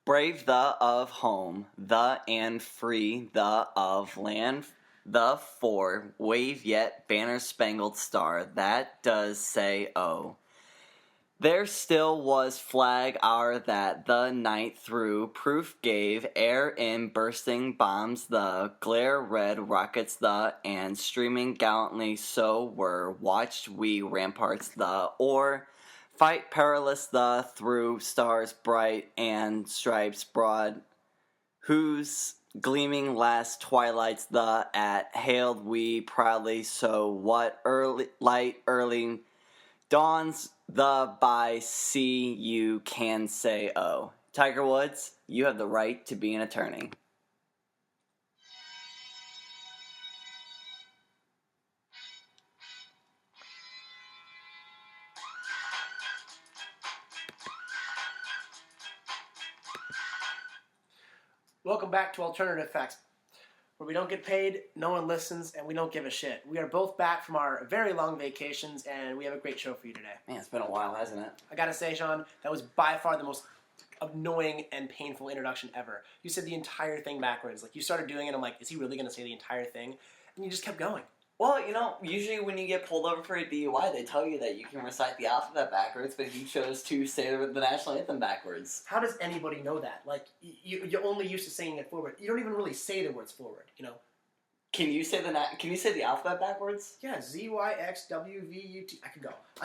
Brave the of home, the and free the of land, the for wave yet banner spangled star that does say oh. There still was flag our that the night through proof gave air in bursting bombs the glare red rockets the and streaming gallantly so were watched we ramparts the or fight perilous the through stars bright and stripes broad whose gleaming last twilights the at hailed we proudly so what early light early dawns the by sea you can say oh. Tiger Woods, you have the right to be an attorney. Welcome back to Alternative Facts, where we don't get paid, no one listens, and we don't give a shit. We are both back from our very long vacations, and we have a great show for you today. Man, it's been a while, hasn't it? I gotta say, Sean, that was by far the most annoying and painful introduction ever. You said the entire thing backwards. Like, you started doing it, I'm like, is he really gonna say the entire thing? And you just kept going. Well, you know, usually when you get pulled over for a DUI, they tell you that you can recite the alphabet backwards, but you chose to say the national anthem backwards. How does anybody know that? Like, you're only used to saying it forward. You don't even really say the words forward, you know? Can you say the alphabet backwards? Yeah, ZYXWVUT. I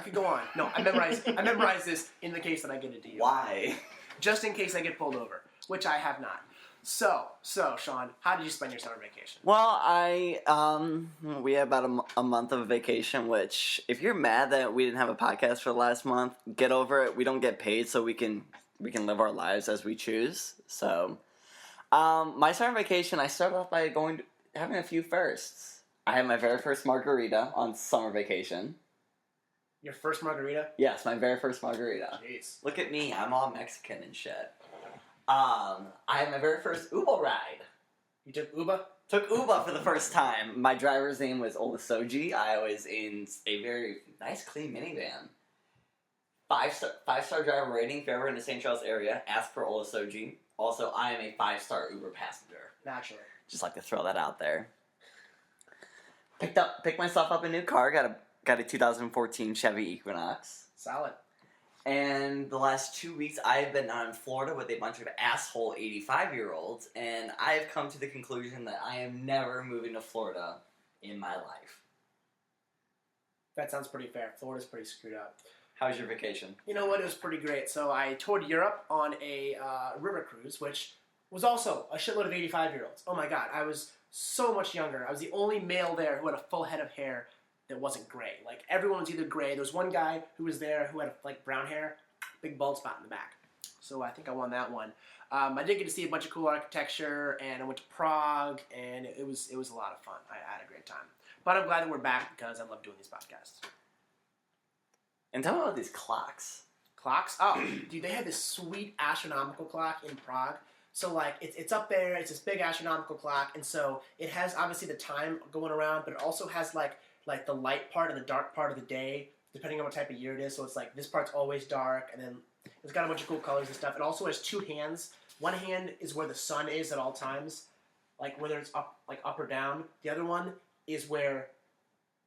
could go on. No, I memorized this in the case that I get a DUI. Why? Just in case I get pulled over, which I have not. So, Sean, how did you spend your summer vacation? Well, we had about a month of vacation, which, if you're mad that we didn't have a podcast for the last month, get over it. We don't get paid, so we can live our lives as we choose. So, my summer vacation, I started off by having a few firsts. I had my very first margarita on summer vacation. Your first margarita? Yes, my very first margarita. Jeez. Look at me, I'm all Mexican and shit. I had my very first Uber ride. You took Uber? Took Uber for the first time. My driver's name was Olasoji. I was in a very nice, clean minivan. Five-star driver rating. If you're ever in the St. Charles area, ask for Olasoji. Also, I am a 5-star Uber passenger. Naturally. Just like to throw that out there. Picked myself up a new car. Got a 2014 Chevy Equinox. Solid. And the last 2 weeks, I've been out in Florida with a bunch of asshole 85-year-olds, and I've come to the conclusion that I am never moving to Florida in my life. That sounds pretty fair. Florida's pretty screwed up. How was your vacation? You know what? It was pretty great. So I toured Europe on a river cruise, which was also a shitload of 85-year-olds. Oh my god, I was so much younger. I was the only male there who had a full head of hair that wasn't gray. Like, everyone was either gray. There was one guy who was there who had, like, brown hair, big bald spot in the back. So I think I won that one. I did get to see a bunch of cool architecture, and I went to Prague, and it was a lot of fun. I had a great time. But I'm glad that we're back because I love doing these podcasts. And tell me about these clocks. Clocks? Oh, dude, they had this sweet astronomical clock in Prague. So, like, it's up there. It's this big astronomical clock, and so it has, obviously, the time going around, but it also has, like the light part and the dark part of the day, depending on what type of year it is. So it's like, this part's always dark, and then it's got a bunch of cool colors and stuff. It also has two hands. One hand is where the sun is at all times, like whether it's up or down. The other one is where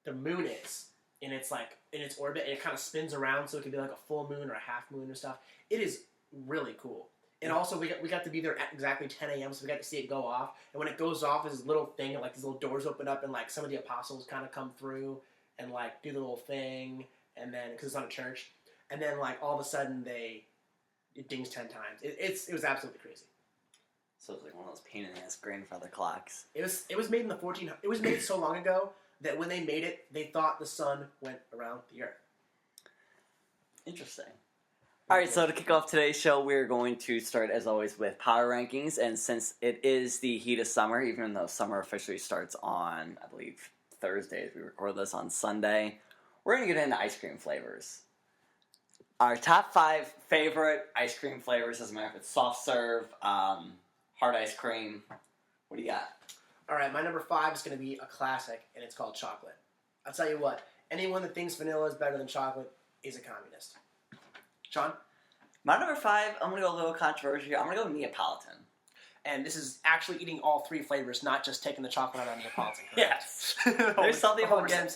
the moon is, and it's like in its orbit, and it kind of spins around, so it could be like a full moon or a half moon or stuff. It is really cool. And also, we got to be there at exactly 10 a.m., so we got to see it go off. And when it goes off, there's this little thing, and, like, these little doors open up, and, like, some of the apostles kind of come through and, like, do the little thing, and then, because it's not a church. And then, like, all of a sudden, it dings 10 times. It was absolutely crazy. So it's like one of those pain-in-the-ass grandfather clocks. It was made in the 1400s. It was made so long ago that when they made it, they thought the sun went around the earth. Interesting. Alright, so to kick off today's show, we're going to start, as always, with power rankings. And since it is the heat of summer, even though summer officially starts on, I believe, Thursdays, we record this on Sunday, we're going to get into ice cream flavors. Our top 5 favorite ice cream flavors, doesn't matter if it's soft serve, hard ice cream. What do you got? Alright, my number 5 is going to be a classic, and it's called chocolate. I'll tell you what, anyone that thinks vanilla is better than chocolate is a communist. Sean? My number 5, I'm going to go a little controversial here. I'm going to go Neapolitan. And this is actually eating all 3 flavors, not just taking the chocolate out of Neapolitan. Yes. There's something about getting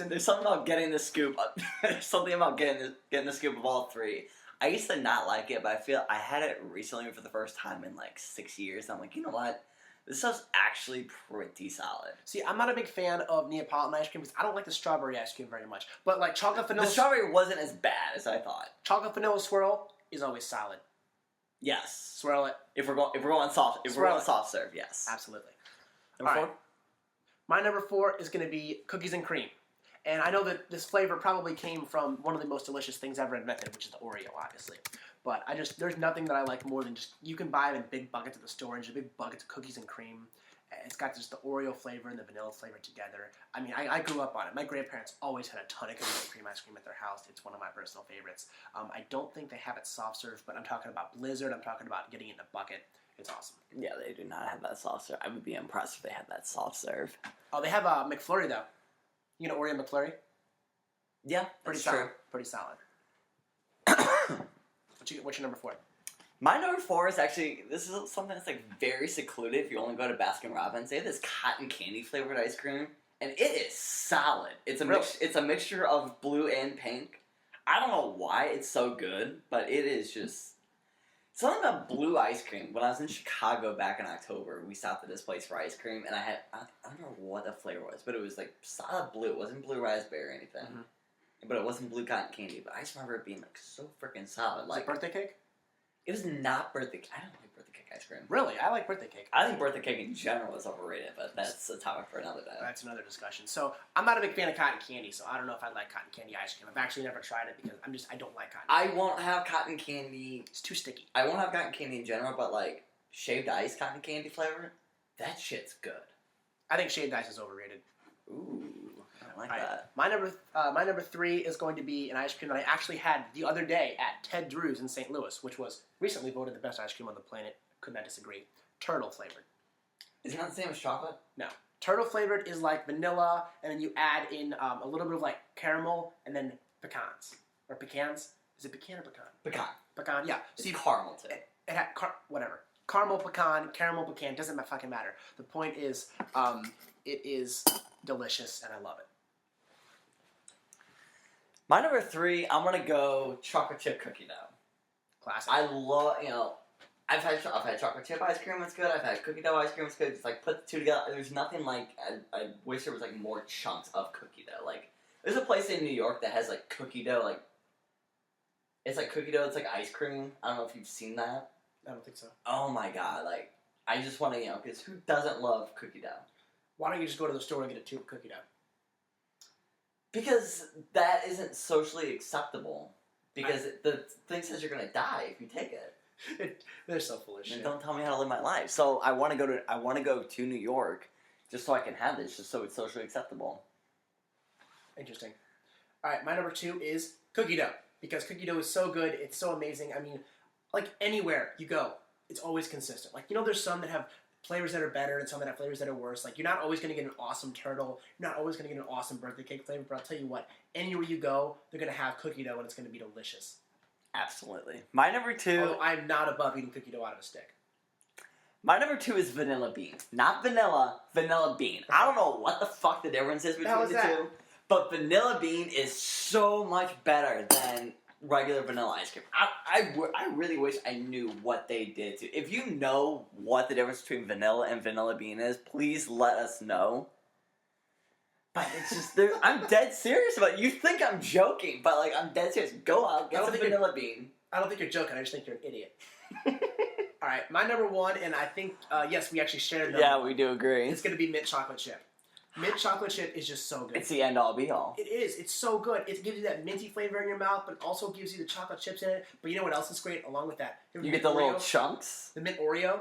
the scoop. There's something about getting the scoop of all 3. I used to not like it, but I feel I had it recently for the first time in like 6 years. I'm like, you know what? This stuff's actually pretty solid. See, I'm not a big fan of Neapolitan ice cream because I don't like the strawberry ice cream very much. But like chocolate vanilla... The strawberry wasn't as bad as I thought. Chocolate vanilla swirl is always solid. Yes. Swirl it. If we're going soft serve, yes. Absolutely. Number 4? Right. My number 4 is going to be cookies and cream. And I know that this flavor probably came from one of the most delicious things ever invented, which is the Oreo, obviously. But there's nothing that I like more than just, you can buy them in big buckets at the store, and just big buckets of cookies and cream. It's got just the Oreo flavor and the vanilla flavor together. I mean, I grew up on it. My grandparents always had a ton of cookies and cream ice cream at their house. It's one of my personal favorites. I don't think they have it soft serve, but I'm talking about Blizzard. I'm talking about getting it in a bucket. It's awesome. Yeah, they do not have that soft serve. I would be impressed if they had that soft serve. Oh, they have a McFlurry, though. You know Oreo McFlurry? Yeah, Pretty that's solid. true. Pretty solid. What's your number 4? My number 4 is actually, this is something that's like very secluded if you only go to Baskin Robbins. They have this cotton candy flavored ice cream, and it is solid. It's a mixture of blue and pink. I don't know why it's so good, but it is just something about blue ice cream. When I was in Chicago back in October, we stopped at this place for ice cream, and I don't know what the flavor was, but it was like solid blue. It wasn't blue raspberry or anything. Mm-hmm. But it wasn't blue cotton candy. But I just remember it being like so freaking solid. Was it birthday cake? It was not birthday cake. I don't like birthday cake ice cream. Really? I like birthday cake. I think birthday cake in general is overrated, but that's a topic for another day. That's another discussion. So I'm not a big fan of cotton candy, so I don't know if I like cotton candy ice cream. I've actually never tried it because I don't like cotton candy. I won't have cotton candy. It's too sticky. I won't have cotton candy in general, but like shaved ice cotton candy flavor, that shit's good. I think shaved ice is overrated. Ooh. I like that. My number 3 is going to be an ice cream that I actually had the other day at Ted Drew's in St. Louis, which was recently voted the best ice cream on the planet. Could not disagree. Turtle flavored. Is it not the same as chocolate? No. Turtle flavored is like vanilla, and then you add in a little bit of like caramel, and then pecans. Or pecans? Is it pecan or pecan? Pecan. Pecan, yeah. So you caramel too. It had whatever. Caramel pecan, doesn't fucking matter. The point is, it is delicious, and I love it. My number 3, I'm gonna go chocolate chip cookie dough. Classic. I love, I've had chocolate chip ice cream. It's good. I've had cookie dough ice cream. It's good. Just like put the two together. There's nothing like. I wish there was like more chunks of cookie dough. Like there's a place in New York that has like cookie dough. Like it's like cookie dough. It's like ice cream. I don't know if you've seen that. I don't think so. Oh my god! Like I just want to because who doesn't love cookie dough? Why don't you just go to the store and get a tube of cookie dough? Because that isn't socially acceptable. Because the thing says you're gonna die if you take it. They're so full of shit. Don't tell me how to live my life. So I want to go to New York, just so I can have this, just so it's socially acceptable. Interesting. All right, my number 2 is cookie dough because cookie dough is so good. It's so amazing. I mean, like anywhere you go, it's always consistent. Like there's some that have flavors that are better and some that have flavors that are worse. Like you're not always going to get an awesome turtle. You're not always going to get an awesome birthday cake flavor. But I'll tell you what, anywhere you go, they're going to have cookie dough and it's going to be delicious. Absolutely. My number 2... Although I'm not above eating cookie dough out of a stick. My number 2 is vanilla bean. Not vanilla, vanilla bean. I don't know what the fuck the difference is between the two. But vanilla bean is so much better than regular vanilla ice cream. I really wish I knew what they did to. If you know what the difference between vanilla and vanilla bean is, please let us know. But it's just, I'm dead serious about it. You think I'm joking, but like I'm dead serious. Go out, get some vanilla bean. I don't think you're joking. I just think you're an idiot. All right, my number 1, and I think yes, we actually shared. Yeah, we do agree. It's going to be mint chocolate chip. Mint chocolate chip is just so good. It's the end all be all. It is. It's so good. It gives you that minty flavor in your mouth, but it also gives you the chocolate chips in it. But you know what else is great along with that? You get the Oreo? Little chunks. The mint Oreo.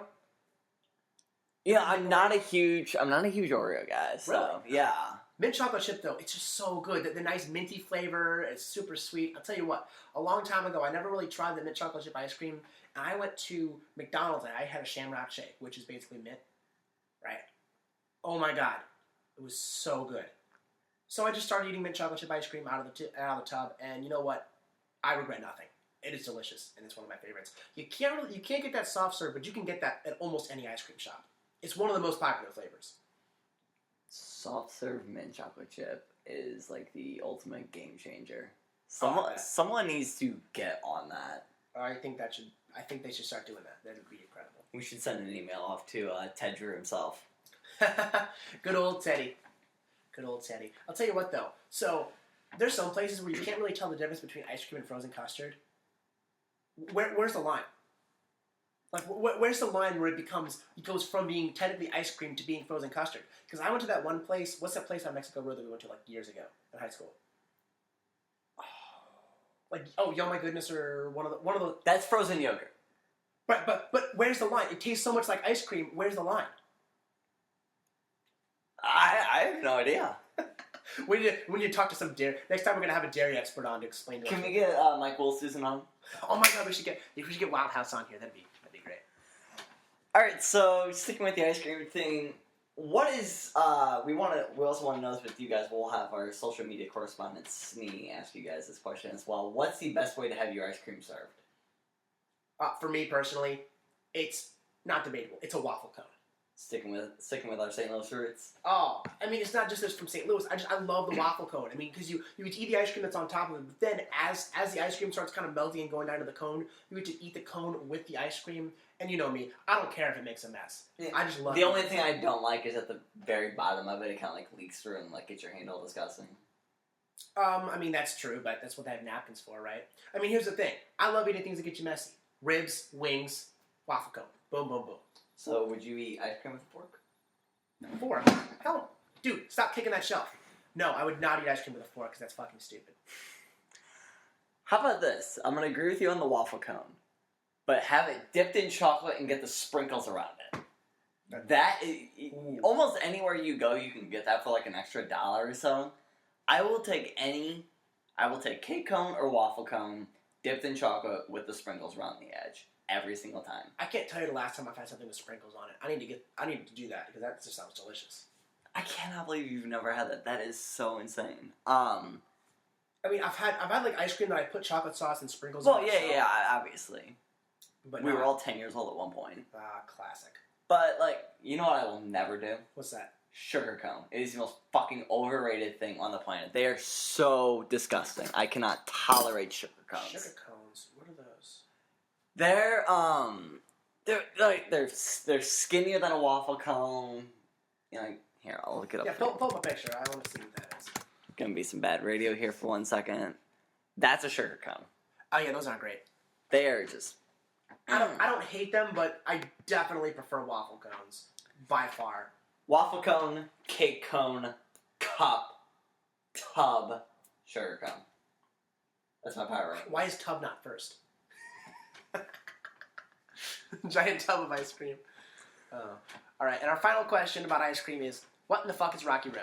Yeah, I'm not a huge Oreo guy. So really? Yeah. Mint chocolate chip though, it's just so good. The nice minty flavor. It's super sweet. I'll tell you what. A long time ago, I never really tried the mint chocolate chip ice cream, and I went to McDonald's and I had a Shamrock Shake, which is basically mint. Right. Oh my god. It was so good. So I just started eating mint chocolate chip ice cream out of the tub, and you know what? I regret nothing. It is delicious, and it's one of my favorites. You can't get that soft serve, but you can get that at almost any ice cream shop. It's one of the most popular flavors. Soft serve mint chocolate chip is like the ultimate game changer. Oh, Someone needs to get on that. I think they should start doing that. That would be incredible. We should send an email off to Ted Drew himself. Good old Teddy. Good old Teddy. I'll tell you what though. So there's some places where you can't really tell the difference between ice cream and frozen custard. Where's the line? Like, where's the line where it goes from being technically ice cream to being frozen custard? Because I went to that one place. What's that place on Mexico Road that we went to like years ago in high school? Yo my goodness, or one of the. That's frozen yogurt. But where's the line? It tastes so much like ice cream. Where's the line? I have no idea. We need to talk to some dairy. Next time we're gonna have a dairy expert on to explain to us. Can we get Michael Susan on? Oh my God, we should get Wild House on here. That'd be great. All right, so sticking with the ice cream thing, what is we also want to know this with you guys. We'll have our social media correspondent Snee ask you guys this question as well. What's the best way to have your ice cream served? For me personally, it's not debatable. It's a waffle cone. Sticking with our St. Louis roots. Oh, I mean, it's not just this from St. Louis. I love the waffle cone. I mean, because you get to eat the ice cream that's on top of it, but then as the ice cream starts kind of melting and going down to the cone, you get to eat the cone with the ice cream. And you know me, I don't care if it makes a mess. Yeah. I just love it. The only thing I don't like is at the very bottom of it, it kind of like leaks through and like gets your hand all disgusting. I mean, that's true, but that's what they have napkins for, right? I mean, here's the thing. I love eating things that get you messy. Ribs, wings, waffle cone. Boom, boom, boom. So, would you eat ice cream with a fork? Fork? Hell, dude, stop kicking that shelf. No, I would not eat ice cream with a fork because that's fucking stupid. How about this? I'm going to agree with you on the waffle cone, but have it dipped in chocolate and get the sprinkles around it. That is, almost anywhere you go, you can get that for like an extra $1 or so. I will take cake cone or waffle cone dipped in chocolate with the sprinkles around the edge every single time. I can't tell you the last time I've had something with sprinkles on it. I need to do that because that just sounds delicious. I cannot believe you've never had that. That is so insane. I mean, I've had like ice cream that I put chocolate sauce and sprinkles. Well, on yeah, obviously. But we were all 10 years old at one point. Classic. But like, you know what I will never do? What's that? Sugar cone. It is the most fucking overrated thing on the planet. They are so disgusting. I cannot tolerate sugar cones. Sugar cones. What are those? They're skinnier than a waffle cone. You know, here, I'll look it up. Yeah, pull up a picture. I want to see what that is. Gonna be some bad radio here for 1 second. That's a sugar cone. Oh yeah, those aren't great. They are just. I don't hate them, but I definitely prefer waffle cones by far. Waffle cone, cake cone, cup, tub, sugar cone. That's my power ranking. Why is tub not first? Giant tub of ice cream. All right, and our final question about ice cream is, what in the fuck is Rocky Road?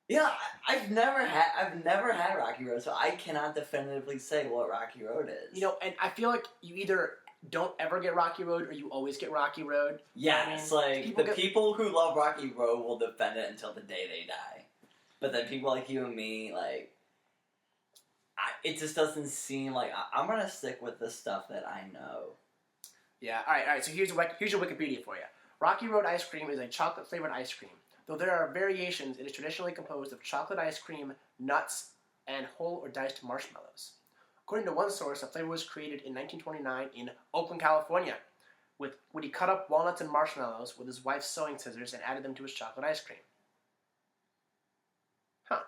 Yeah, I've never had Rocky Road, so I cannot definitively say what Rocky Road is. You know, and I feel like you either don't ever get Rocky Road or you always get Rocky Road. Yeah, I mean, it's like people who love Rocky Road will defend it until the day they die. But then people like you and me, like, it just doesn't seem like I'm gonna stick with the stuff that I know. Yeah. All right. So here's your Wikipedia for you. Rocky Road ice cream is a chocolate-flavored ice cream. Though there are variations, it is traditionally composed of chocolate ice cream, nuts, and whole or diced marshmallows. According to one source, the flavor was created in 1929 in Oakland, California, when he cut up walnuts and marshmallows with his wife's sewing scissors and added them to his chocolate ice cream. Huh.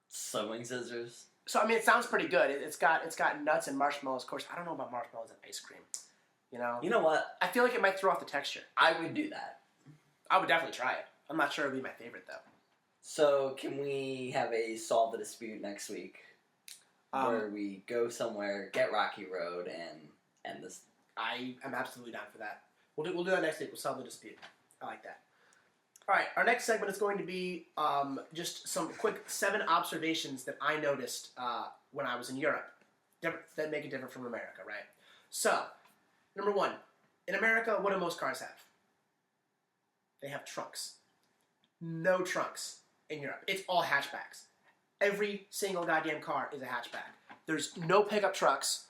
Sewing scissors? So, I mean, it sounds pretty good. It's got nuts and marshmallows. Of course, I don't know about marshmallows and ice cream. You know? You know what? I feel like it might throw off the texture. I would do that. I would definitely try it. I'm not sure it would be my favorite, though. So, can we have a Solve the Dispute next week? Where we go somewhere, get Rocky Road, and end this. I am absolutely down for that. We'll do that next week. We'll solve the dispute. I like that. All right, our next segment is going to be just some quick 7 observations that I noticed when I was in Europe that make it different from America, right? So, number 1, in America, what do most cars have? They have trunks. No trunks in Europe. It's all hatchbacks. Every single goddamn car is a hatchback. There's no pickup trucks.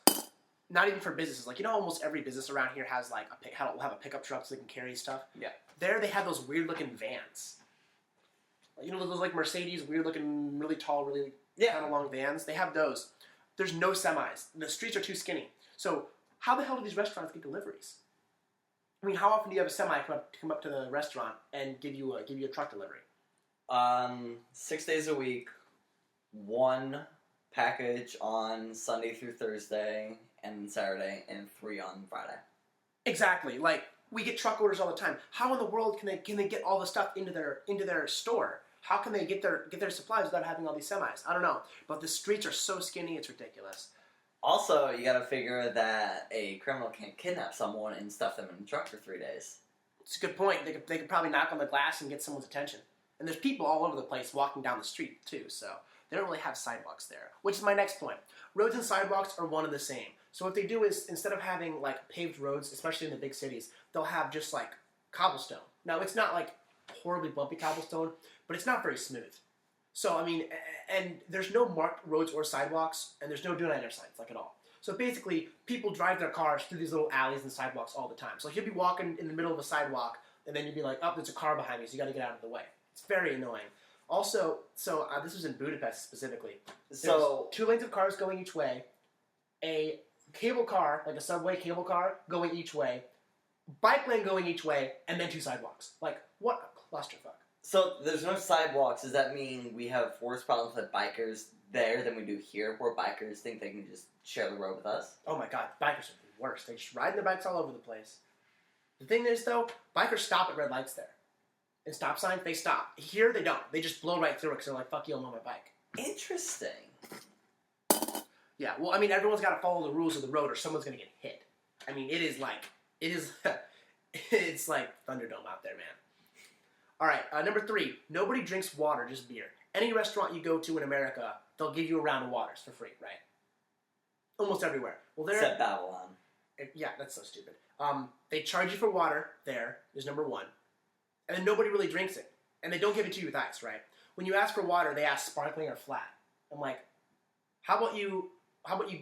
Not even for businesses. Like, you know, almost every business around here has like will have a pickup truck so they can carry stuff. Yeah. There they have those weird looking vans. You know those like Mercedes, weird looking, really tall, really kind of long vans. They have those. There's no semis. The streets are too skinny. So how the hell do these restaurants get deliveries? I mean, how often do you have a semi come up to the restaurant and give you a truck delivery? 6 days a week, one package on Sunday through Thursday and Saturday, and 3 on Friday. Exactly. Like, we get truck orders all the time. How in the world can they get all the stuff into their store? How can they get their supplies without having all these semis? I don't know. But the streets are so skinny, it's ridiculous. Also, you gotta figure that a criminal can't kidnap someone and stuff them in a truck for 3 days. It's a good point. They could probably knock on the glass and get someone's attention. And there's people all over the place walking down the street, too, so they don't really have sidewalks there. Which is my next point. Roads and sidewalks are one and the same. So what they do is, instead of having, like, paved roads, especially in the big cities, they'll have just, like, cobblestone. Now, it's not, like, horribly bumpy cobblestone, but it's not very smooth. So, I mean, and there's no marked roads or sidewalks, and there's no do not enter signs, like, at all. So basically, people drive their cars through these little alleys and sidewalks all the time. So you'll be walking in the middle of a sidewalk, and then you'll be like, oh, there's a car behind me, so you gotta get out of the way. It's very annoying. Also, this was in Budapest specifically. There's 2 lanes of cars going each way, a cable car, like a subway cable car, going each way, bike lane going each way, and then 2 sidewalks. Like, what a clusterfuck. So, there's no sidewalks. Does that mean we have worse problems with bikers there than we do here, where bikers think they can just share the road with us? Oh my god, bikers are the worst. They just ride their bikes all over the place. The thing is, though, bikers stop at red lights there. And stop signs, they stop. Here, they don't. They just blow right through it because they're like, fuck you, I'm on my bike. Interesting. Yeah, well, I mean, everyone's got to follow the rules of the road or someone's going to get hit. I mean, it's like Thunderdome out there, man. All right, number 3, nobody drinks water, just beer. Any restaurant you go to in America, they'll give you a round of waters for free, right? Almost everywhere. Well, except Babylon. Yeah, that's so stupid. They charge you for water there, is number 1. And then nobody really drinks it. And they don't give it to you with ice, right? When you ask for water, they ask sparkling or flat. I'm like, how about you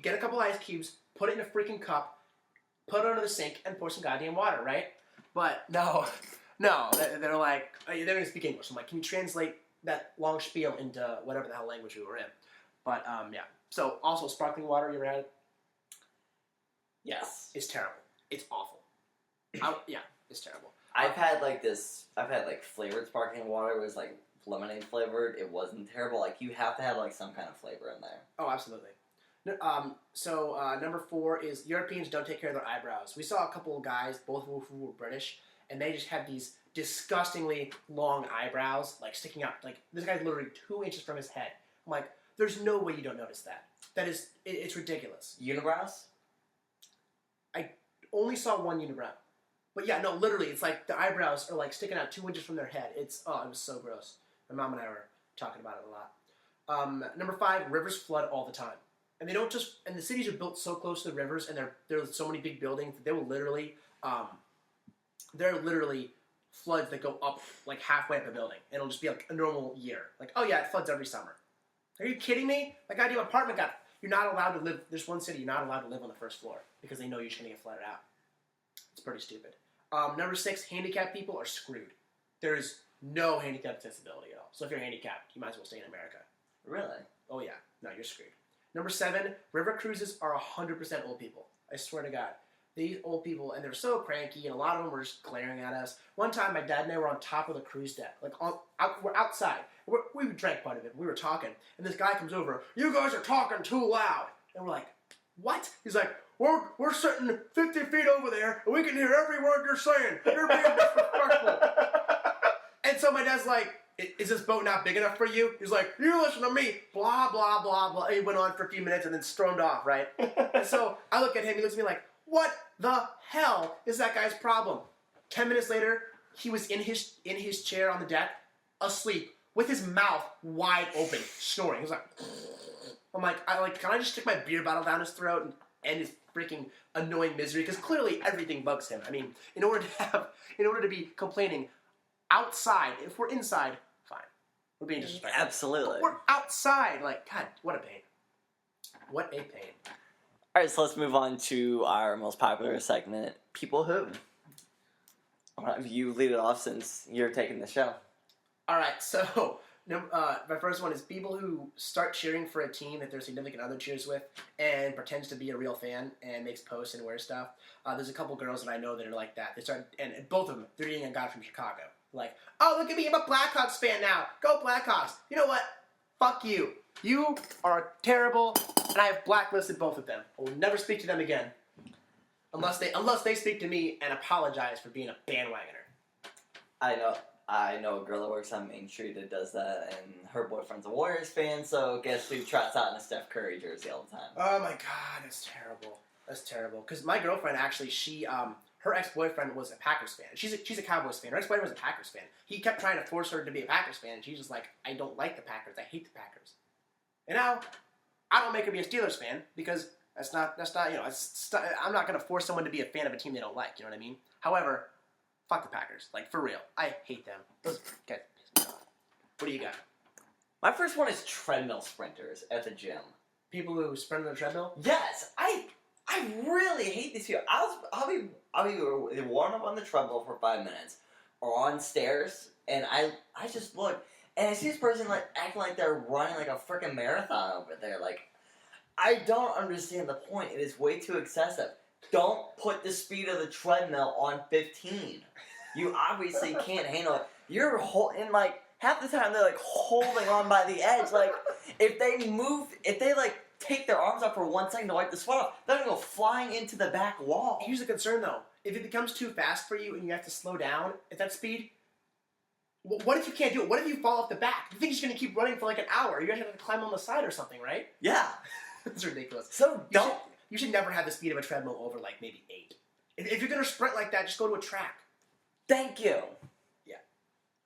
get a couple ice cubes, put it in a freaking cup, put it under the sink, and pour some goddamn water, right? But no, they're like, they're going to speak English. I'm like, can you translate that long spiel into whatever the hell language we were in? But, yeah. So, also, sparkling water, you ever had it? Yes. It's terrible. It's awful. Yeah, it's terrible. I've had flavored sparkling water. It was like lemonade flavored. It wasn't terrible. Like, you have to have like some kind of flavor in there. Oh, absolutely. Number 4 is Europeans don't take care of their eyebrows. We saw a couple of guys, both of who were British, and they just had these disgustingly long eyebrows, like sticking out. Like, this guy's literally 2 inches from his head. I'm like, there's no way you don't notice that. It's ridiculous. Unibrows? I only saw one unibrow. But yeah, no, literally, it's like the eyebrows are like sticking out 2 inches from their head. It was so gross. My mom and I were talking about it a lot. Number 5, rivers flood all the time. And they don't just, and the cities are built so close to the rivers, and there's so many big buildings that they will literally, there are literally floods that go up like halfway up a building. And it'll just be like a normal year. Like, oh yeah, it floods every summer. Are you kidding me? My goddamn apartment you're not allowed to live, there's one city you're not allowed to live on the first floor because they know you're just going to get flooded out. It's pretty stupid. Number 6, handicapped people are screwed. There's no handicap accessibility at all. So if you're handicapped, you might as well stay in America. Really? Oh yeah. No, you're screwed. Number 7, river cruises are 100% old people. I swear to God. These old people, and they're so cranky, and a lot of them were just glaring at us. One time, my dad and I were on top of the cruise deck. Like, we're outside. We drank quite a bit. We were talking. And this guy comes over. You guys are talking too loud. And we're like, what? He's like, we're sitting 50 feet over there, and we can hear every word you're saying. You're being disrespectful. And so my dad's like, is this boat not big enough for you? He's like, you listen to me, blah, blah, blah, blah. He went on for a few minutes and then stormed off, right? And so I look at him, he looks at me like, what the hell is that guy's problem? 10 minutes later, he was in his chair on the deck, asleep, with his mouth wide open, snoring. He was like, I'm like, can I just stick my beer bottle down his throat and end his freaking annoying misery? Because clearly everything bugs him. I mean, in order to be complaining outside, if we're inside, fine. We're being disrespectful. Absolutely. But we're outside. Like, God, what a pain. What a pain. Alright, so let's move on to our most popular segment, People Who. You lead it off since you're taking the show. Alright, so my first one is people who start cheering for a team that their significant other cheers with and pretends to be a real fan and makes posts and wears stuff. There's a couple girls that I know that are like that. They start, and both of them, they're dating a guy from Chicago. Like, oh, look at me, I'm a Blackhawks fan now. Go Blackhawks. You know what? Fuck you. You are terrible, and I have blacklisted both of them. I will never speak to them again. Unless they speak to me and apologize for being a bandwagoner. I know a girl that works on Main Street that does that, and her boyfriend's a Warriors fan, so guess who trots out in a Steph Curry jersey all the time? Oh my god, that's terrible. That's terrible. Because my girlfriend actually, her ex-boyfriend was a Packers fan. She's a Cowboys fan. Her ex-boyfriend was a Packers fan. He kept trying to force her to be a Packers fan, and she's just like, I don't like the Packers. I hate the Packers. And now, I don't make her be a Steelers fan because that's not I'm not going to force someone to be a fan of a team they don't like. You know what I mean? However, fuck the Packers. Like, for real. I hate them. Those guys piss me off. What do you got? My first one is treadmill sprinters at the gym. People who sprint on the treadmill? Yes, I really hate these people. I'll be warm up on the treadmill for 5 minutes or on stairs, and I just look, and I see this person like acting like they're running like a freaking marathon over there. Like, I don't understand the point. It is way too excessive. Don't put the speed of the treadmill on 15. You obviously can't handle it. You're holding, like, half the time they're like holding on by the edge. Like, if they like take their arms up for 1 second to wipe the sweat off, they're gonna go flying into the back wall. Here's the concern though. If it becomes too fast for you and you have to slow down at that speed, what if you can't do it? What if you fall off the back? You think you're gonna keep running for like an hour? You're gonna have to climb on the side or something, right? Yeah. It's ridiculous. So You should never have the speed of a treadmill over like maybe 8. If you're gonna sprint like that, just go to a track. Thank you. Yeah.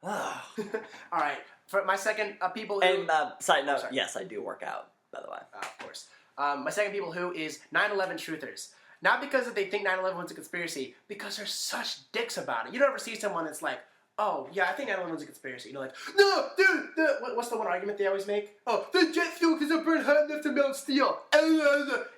All right. For my second people who... And side note, yes, I do work out, by the way. Of course. My second people who is 9/11 truthers. Not because they think 9/11 was a conspiracy, because they're such dicks about it. You don't ever see someone that's like, oh, yeah, I think 9/11 was a conspiracy. You know, like, no, dude, what's the one argument they always make? Oh, the jet fuel because it burned hot enough to melt steel.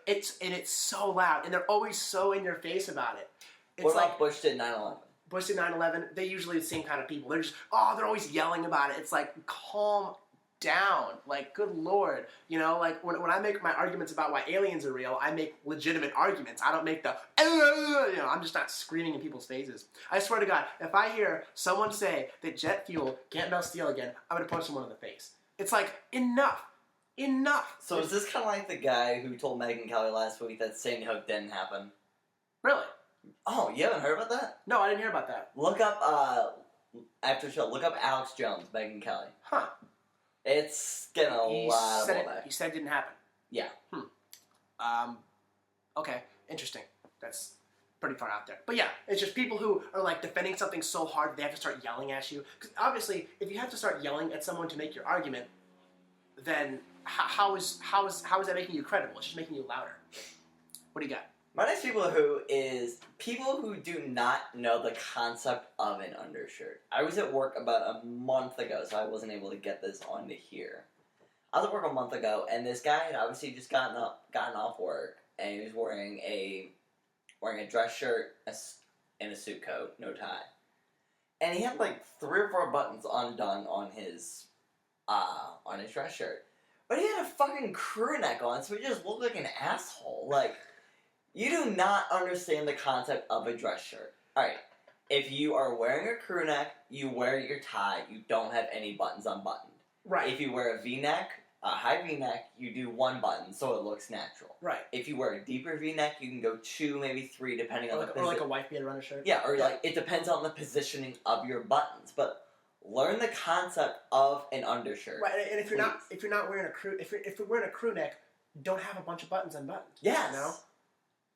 It's so loud, and they're always so in your face about it. It's what about like Bush did 9/11? Bush did 9/11. They're usually the same kind of people. They're just, they're always yelling about it. It's like, calm down. Like, good Lord. You know, like, when I make my arguments about why aliens are real, I make legitimate arguments. I don't make the, I'm just not screaming in people's faces. I swear to God, if I hear someone say that jet fuel can't melt steel again, I'm going to punch someone in the face. It's like, enough. Enough. So is this kind of like the guy who told Megyn Kelly last week that Sandy Hook didn't happen? Really? Oh, you haven't heard about that? No, I didn't hear about that. Look up, after the show, look up Alex Jones, Megyn Kelly. Huh. It's getting a lot of that. He said it didn't happen. Yeah. Okay, interesting. That's pretty far out there. But yeah, it's just people who are like defending something so hard that they have to start yelling at you. Because obviously, if you have to start yelling at someone to make your argument, then how is that making you credible? It's just making you louder. What do you got? My next people who is people who do not know the concept of an undershirt. I was at work about a month ago, so I wasn't able to get this onto here. I was at work a month ago, and this guy had obviously just gotten off work, and he was wearing a dress shirt and a suit coat, no tie, and he had like 3 or 4 buttons undone on his dress shirt, but he had a fucking crew neck on, so he just looked like an asshole. Like, you do not understand the concept of a dress shirt. Alright, if you are wearing a crew neck, you wear your tie, you don't have any buttons unbuttoned. Right. If you wear a V-neck, a high V-neck, you do 1 button, so it looks natural. Right. If you wear a deeper V-neck, you can go 2, maybe 3, depending on the position. Or like a wife beater undershirt. Yeah, or like, it depends on the positioning of your buttons, but learn the concept of an undershirt. Right, and if you're not wearing a crew, if you're wearing a crew neck, don't have a bunch of buttons unbuttoned. Yes. You know?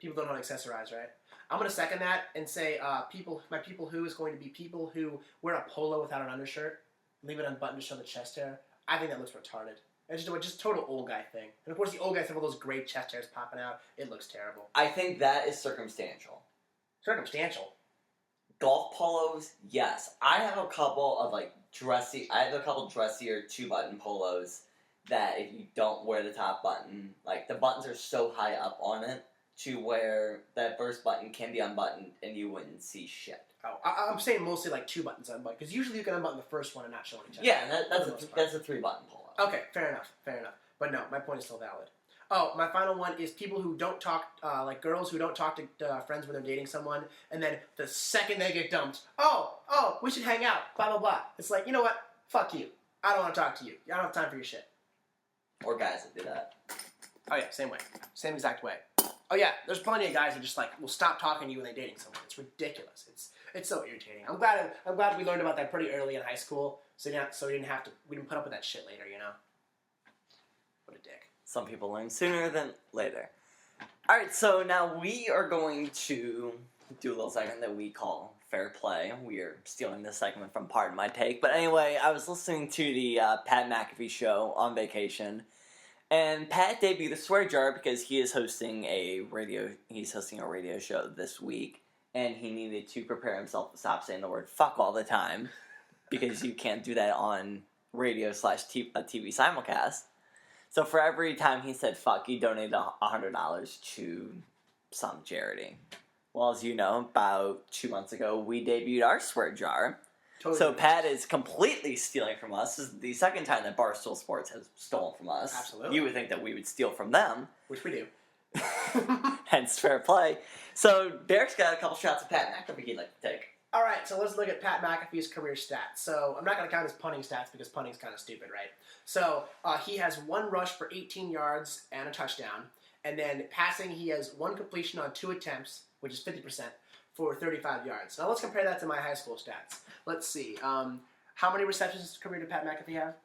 People don't know how to accessorize, right? I'm going to second that and say my people who is going to be people who wear a polo without an undershirt, leave it unbuttoned to show the chest hair. I think that looks retarded. It's just a total old guy thing. And of course the old guys have all those great chest hairs popping out. It looks terrible. I think that is circumstantial. Circumstantial? Golf polos, yes. I have a couple dressier 2-button polos that if you don't wear the top button, like the buttons are so high up on it to where that first button can be unbuttoned and you wouldn't see shit. Oh, I'm saying mostly like 2 buttons unbuttoned, because usually you can unbutton the first one and not show any check. Yeah, that's a 3-button pull-up. Okay, fair enough. But no, my point is still valid. Oh, my final one is people who don't talk, like girls who don't talk to friends when they're dating someone, and then the second they get dumped, oh, we should hang out, blah, blah, blah. It's like, you know what? Fuck you. I don't want to talk to you. I don't have time for your shit. Or guys that do that. Oh yeah, same way. Same exact way. Oh yeah, there's plenty of guys that just like will stop talking to you when they're dating someone. It's ridiculous. It's so irritating. I'm glad we learned about that pretty early in high school, so we didn't put up with that shit later, you know? What a dick. Some people learn sooner than later. Alright, so now we are going to do a little segment that we call Fair Play. We are stealing this segment from Pardon My Take. But anyway, I was listening to the Pat McAfee show on vacation, and Pat debuted a swear jar because he is hosting a radio show this week, and he needed to prepare himself to stop saying the word fuck all the time, because you can't do that on radio / a TV simulcast. So for every time he said fuck, he donated $100 to some charity. Well, as you know, about 2 months ago, we debuted our swear jar. Totally. So Pat is completely stealing from us. This is the second time that Barstool Sports has stolen from us. Absolutely. You would think that we would steal from them. Which we do. Hence fair play. So Derek's got a couple shots of Pat McAfee he'd like to take. All right, so let's look at Pat McAfee's career stats. So I'm not going to count his punting stats because punting's kind of stupid, right? So he has 1 rush for 18 yards and a touchdown. And then passing, he has 1 completion on 2 attempts, which is 50%, for 35 yards. Now let's compare that to my high school stats. Let's see. How many receptions career did Pat McAfee have?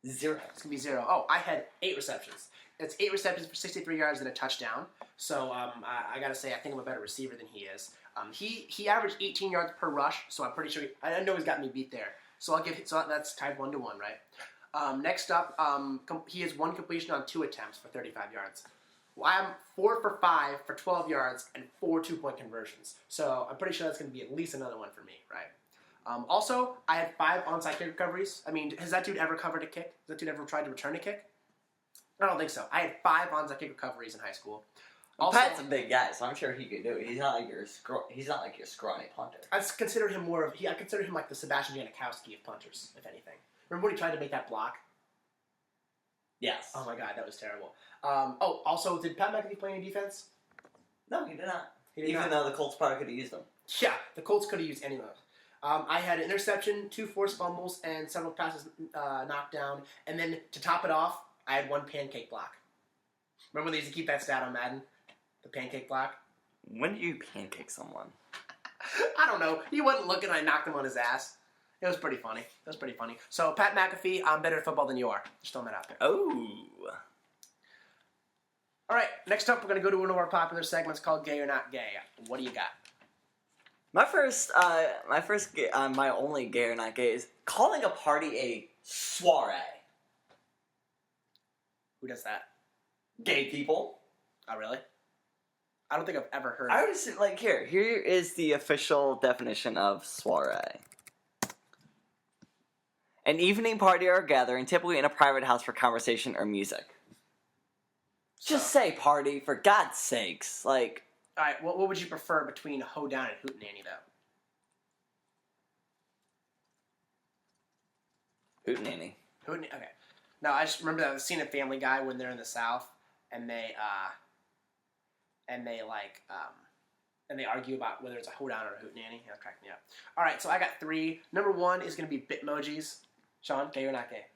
0. It's going to be 0. Oh, I had 8 receptions. It's 8 receptions for 63 yards and a touchdown. So I got to say, I think I'm a better receiver than he is. He averaged 18 yards per rush, so I'm pretty sure I know he's got me beat there. So that's tied 1-1, right? Next up, he has 1 completion on 2 attempts for 35 yards. Well, I'm 4 for 5 for 12 yards and 4 2-point conversions. So I'm pretty sure that's going to be at least another one for me, right? Also, I had 5 onside kick recoveries. I mean, has that dude ever covered a kick? Has that dude ever tried to return a kick? I don't think so. I had 5 onside kick recoveries in high school. Also, Pat's a big guy, so I'm sure he could do it. He's not like your scrawny punter. I consider him like the Sebastian Janikowski of punters, if anything. Remember when he tried to make that block? Yes. Oh my god, that was terrible. Also, did Pat McAfee play any defense? No, he did not. Even though the Colts probably could have used them. Yeah, the Colts could have used any of those. I had an interception, 2 forced fumbles, and several passes knocked down. And then to top it off, I had 1 pancake block. Remember when they used to keep that stat on Madden? The pancake block? When do you pancake someone? I don't know. He wasn't looking, I knocked him on his ass. It was pretty funny. So, Pat McAfee, I'm better at football than you are. Just throwing that out there. Oh. All right, next up, we're going to go to one of our popular segments called Gay or Not Gay. What do you got? My only gay or not gay is calling a party a soiree. Who does that? Gay people. Oh, really? I don't think I've ever heard I would just, here is the official definition of soiree. An evening party or gathering, typically in a private house for conversation or music. Just say party, for God's sakes. Like... Alright, what would you prefer between hoedown and hootenanny, though? Hootenanny. Okay. No, I just remember that scene in Family Guy when they're in the South, and they argue about whether it's a hoedown or a hootenanny. That cracked me up. Alright, so I got 3. Number 1 is going to be Bitmojis. Sean, gay or not gay?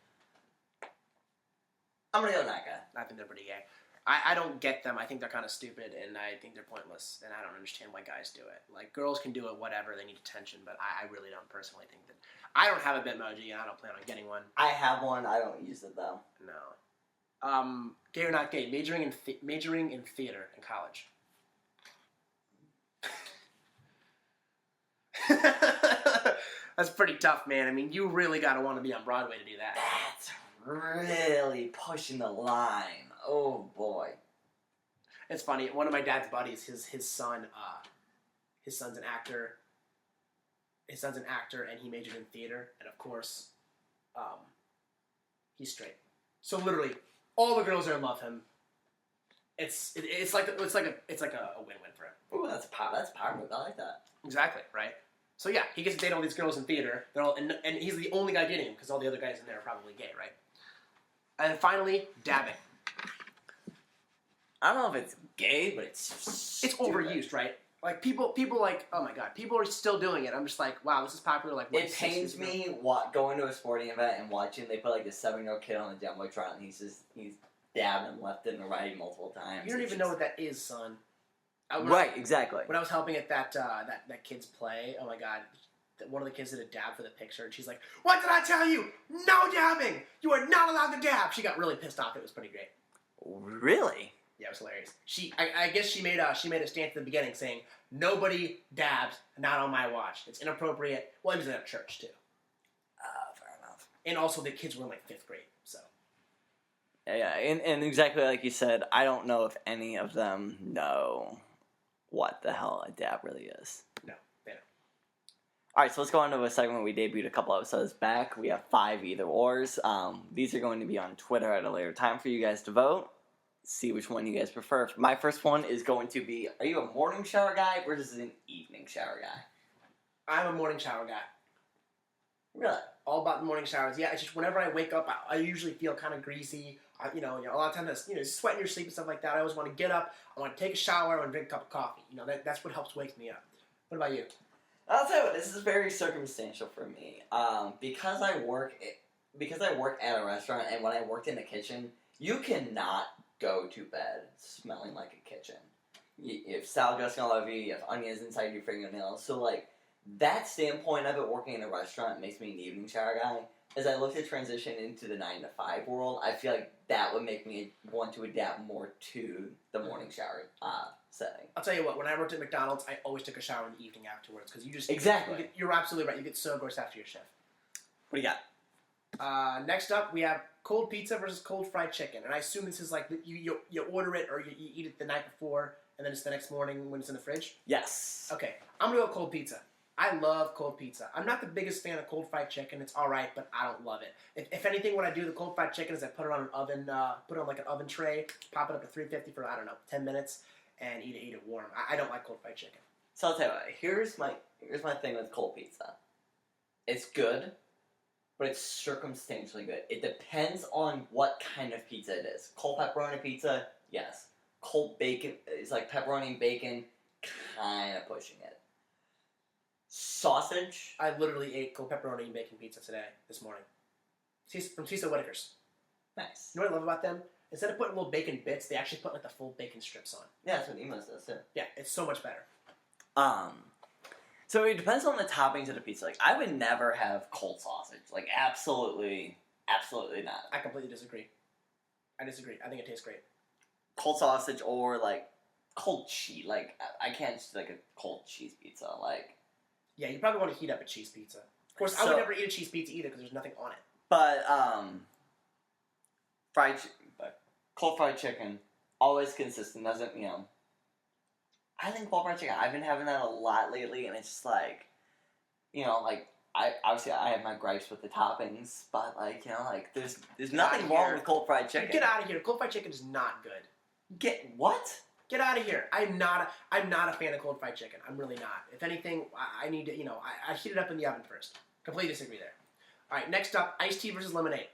I'm going to go not gay. I think they're pretty gay. I don't get them. I think they're kind of stupid, and I think they're pointless, and I don't understand why guys do it. Like, girls can do it, whatever, they need attention, but I really don't personally think that... I don't have a Bitmoji, and I don't plan on getting one. I have one. I don't use it, though. No. Gay or not gay? Majoring in theater in college. That's pretty tough, man. I mean, you really got to want to be on Broadway to do that. That's really pushing the line. Oh, boy. It's funny. One of my dad's buddies, his son's an actor. His son's an actor, and he majored in theater. And, of course, He's straight. So literally, all the girls there love him. It's like a win-win for him. Ooh, that's power move. I like that. Exactly, right? So yeah, he gets to date all these girls in theater. They're all, and he's the only guy dating him because all the other guys in there are probably gay, right? And then finally, dabbing. I don't know if it's gay, but it's overused, right? Like people like, oh my god, people are still doing it. I'm just like, wow, this is popular. Like, it pains me going to a sporting event and watching they put like this 7-year-old kid on the jumbotron and he's dabbing left and right multiple times. You don't even know what that is, son. Right, exactly. When I was helping at that kid's play, oh my god, one of the kids did a dab for the picture, and she's like, "What did I tell you? No dabbing! You are not allowed to dab." She got really pissed off. It was pretty great. Really? Yeah, it was hilarious. I guess she made a stance at the beginning saying, "Nobody dabs, not on my watch. It's inappropriate." Well, it was in a church too. Fair enough. And also, the kids were in like 5th grade, so. Yeah, and exactly like you said, I don't know if any of them know what the hell a dab really is. No, they don't. Alright, so let's go on to a segment we debuted a couple episodes back. We have 5 either ors. These are going to be on Twitter at a later time for you guys to vote. See which one you guys prefer. My first one is going to be, are you a morning shower guy versus an evening shower guy? I'm a morning shower guy. Really? All about the morning showers. Yeah, it's just whenever I wake up, I usually feel kind of greasy. A lot of times, sweat in your sleep and stuff like that. I always want to get up. I want to take a shower. I want to drink a cup of coffee. That's what helps wake me up. What about you? I'll tell you what. This is very circumstantial for me. Because I work at a restaurant, and when I worked in the kitchen, you cannot go to bed smelling like a kitchen. You have salad dressing all over you. You have onions inside your fingernails. So like that standpoint of it, working in a restaurant makes me an evening shower guy. As I look to transition into the 9 to 5 world, I feel like that would make me want to adapt more to the morning shower setting. I'll tell you what, when I worked at McDonald's, I always took a shower in the evening afterwards because you just... Exactly. You're absolutely right. You get so gross after your shift. What do you got? Next up, we have cold pizza versus cold fried chicken. And I assume this is like you order it or you eat it the night before and then it's the next morning when it's in the fridge? Yes. Okay, I'm going to go cold pizza. I love cold pizza. I'm not the biggest fan of cold fried chicken. It's all right, but I don't love it. If anything, what I do with the cold fried chicken is I put it on an oven, like an oven tray, pop it up to 350 for, 10 minutes, and eat it warm. I don't like cold fried chicken. So I'll tell you what, here's my thing with cold pizza. It's good, but it's circumstantially good. It depends on what kind of pizza it is. Cold pepperoni pizza, yes. Cold bacon, it's like pepperoni and bacon, kind of pushing it. Sausage. I literally ate cold pepperoni and bacon pizza this morning. From Cecil Whitaker's. Nice. You know what I love about them? Instead of putting little bacon bits, they actually put like the full bacon strips on. Yeah, that's what Emos does too. Yeah, it's so much better. So it depends on the toppings of the pizza. Like, I would never have cold sausage. Like, absolutely not. I completely disagree. I disagree. I think it tastes great. Cold sausage or like cold cheese. Like, I can't just like a cold cheese pizza. Like. Yeah, you probably want to heat up a cheese pizza. Of course, I would never eat a cheese pizza either because there's nothing on it. But cold fried chicken, always consistent. Doesn't I think cold fried chicken. I've been having that a lot lately, and it's just like, I have my gripes with the toppings, but there's nothing wrong with cold fried chicken. Get out of here! Cold fried chicken is not good. Get what? Get out of here! I'm not a fan of cold fried chicken. I'm really not. If anything, I need to, I heat it up in the oven first. Completely disagree there. All right, next up, iced tea versus lemonade.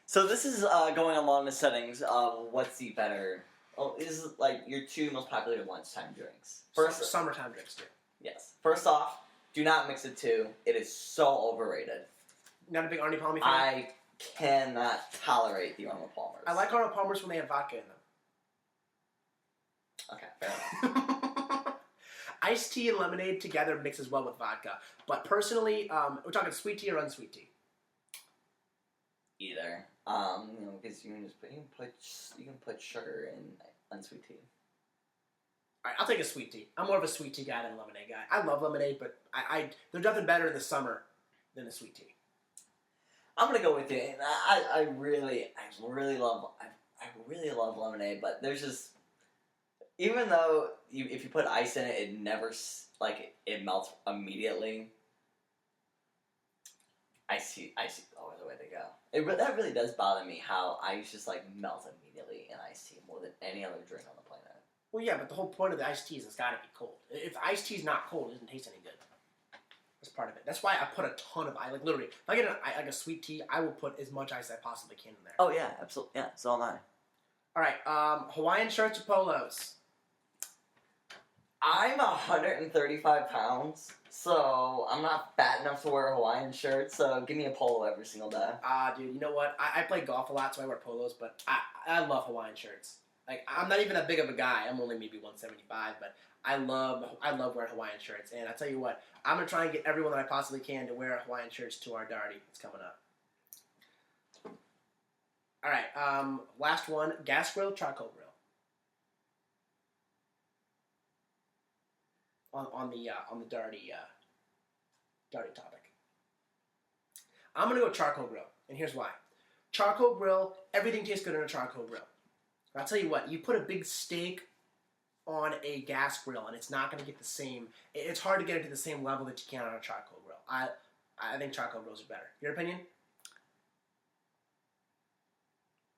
So this is going along the settings of what's the better. Oh, this is like your 2 most popular lunchtime drinks. First, summertime drinks too. Yes. First off, do not mix the 2. It is so overrated. Not a big Arnie Palmy fan? I cannot tolerate the Arnold Palmers. I like Arnold Palmers when they have vodka in them. Okay, fair enough. Iced tea and lemonade together mixes well with vodka. But personally, we're talking sweet tea or unsweet tea? Either. Because you can put sugar in unsweet tea. Alright, I'll take a sweet tea. I'm more of a sweet tea guy than a lemonade guy. I love lemonade, but there's nothing better in the summer than a sweet tea. I'm gonna go with you. I really love lemonade, but there's just, even though if you put ice in it, it never it melts immediately. Iced tea always the way to go. That really does bother me how ice just like melts immediately in iced tea more than any other drink on the planet. Well, yeah, but the whole point of the iced tea is it's got to be cold. If iced tea's not cold, it doesn't taste any good. That's part of it. That's why I put a ton of ice. Like literally, if I get like a sweet tea, I will put as much ice as I possibly can in there. Oh yeah, absolutely. Yeah, so am I. All right, Hawaiian shirts or polos? I'm 135 pounds, so I'm not fat enough to wear a Hawaiian shirt, so give me a polo every single day. Dude, you know what? I play golf a lot, so I wear polos, but I love Hawaiian shirts. Like, I'm not even that big of a guy. I'm only maybe 175, but I love wearing Hawaiian shirts. And I tell you what, I'm going to try and get everyone that I possibly can to wear Hawaiian shirts to our Darty. It's coming up. All right, last one, gas grill, charcoal grill. On the Darty topic. I'm gonna go charcoal grill, and here's why. Charcoal grill, everything tastes good on a charcoal grill. I'll tell you what, you put a big steak on a gas grill, and it's not gonna get the same. It's hard to get it to the same level that you can on a charcoal grill. I think charcoal grills are better. Your opinion?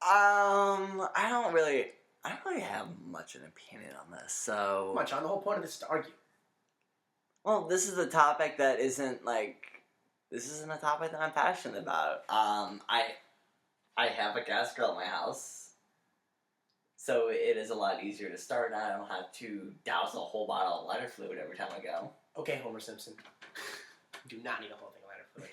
I don't really have much an opinion on this. So Much on the whole point of this is to argue. Well, this is a topic that isn't a topic that I'm passionate about. I have a gas grill at my house, so it is a lot easier to start. And I don't have to douse a whole bottle of lighter fluid every time I go. Okay, Homer Simpson. You do not need a whole thing of lighter fluid.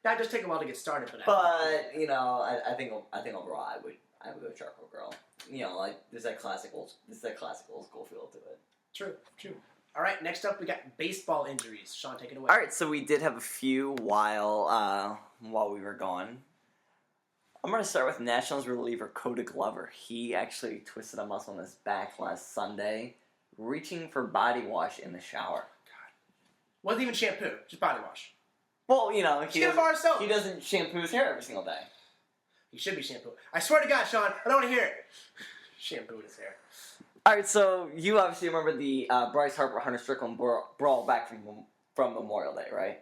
That does take a while to get started, but I think overall I would go charcoal grill. You know, like there's that classic old school feel to it. True. All right, next up we got baseball injuries. Sean, take it away. All right, so we did have a few while we were gone. I'm going to start with Nationals reliever Cody Glover. He actually twisted a muscle in his back last Sunday, reaching for body wash in the shower. God. Wasn't even shampoo, just body wash. Well, you know, he doesn't shampoo his hair every single day. He should be shampooed. I swear to God, Sean, I don't want to hear it. Shampoo his hair. All right, so you obviously remember the Bryce Harper Hunter Strickland brawl back from Memorial Day, right?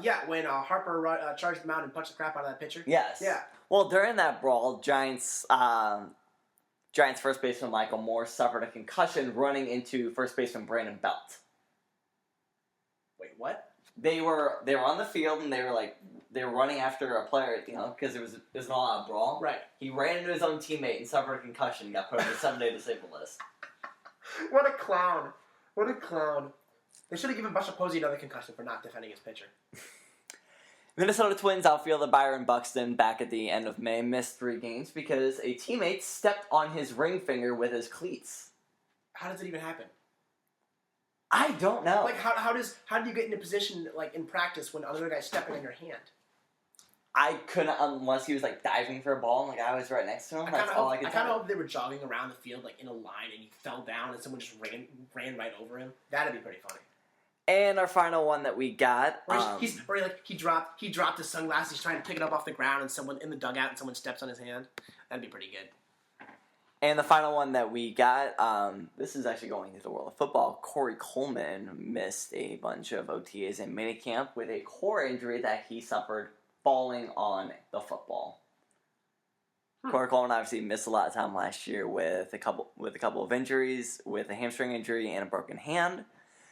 Yeah, when Harper charged him out and punched the crap out of that pitcher. Yes. Yeah. Well, during that brawl, Giants first baseman Michael Moore suffered a concussion running into first baseman Brandon Belt. Wait, what? They were on the field and they were running after a player, you know, because it was an all-out brawl. Right. He ran into his own teammate and suffered a concussion and got put on the 7-day disabled list. What a clown. They should have given Buster Posey another concussion for not defending his pitcher. Minnesota Twins outfielder Byron Buxton, back at the end of May, missed 3 games because a teammate stepped on his ring finger with his cleats. How does it even happen? I don't know. Like, how do you get in a position, like, in practice when another guy's stepping on your hand? I couldn't, unless he was, like, diving for a ball and, like, I was right next to him. That's all I could tell. I kind of hope they were jogging around the field, like, in a line, and he fell down and someone just ran right over him. That'd be pretty funny. And our final one that we got... he dropped his sunglasses, he's trying to pick it up off the ground, and someone in the dugout, and someone steps on his hand. That'd be pretty good. And the final one that we got, this is actually going into the world of football. Corey Coleman missed a bunch of OTAs and minicamp with a core injury that he suffered falling on the football. Corey Coleman obviously missed a lot of time last year with a couple of injuries, with a hamstring injury and a broken hand.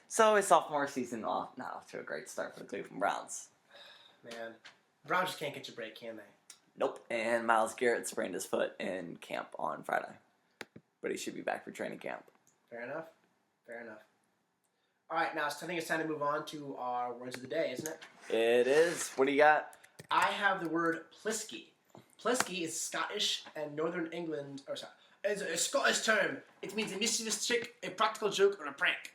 So his sophomore season not off to a great start for the Cleveland Browns. Man, Browns just can't get you a break, can they? Nope. And Myles Garrett sprained his foot in camp on Friday. But he should be back for training camp. Fair enough. All right, now I think it's time to move on to our words of the day, isn't it? It is. What do you got? I have the word plisky. Plisky is Scottish and Northern England, it's a Scottish term. It means a mischievous trick, a practical joke, or a prank.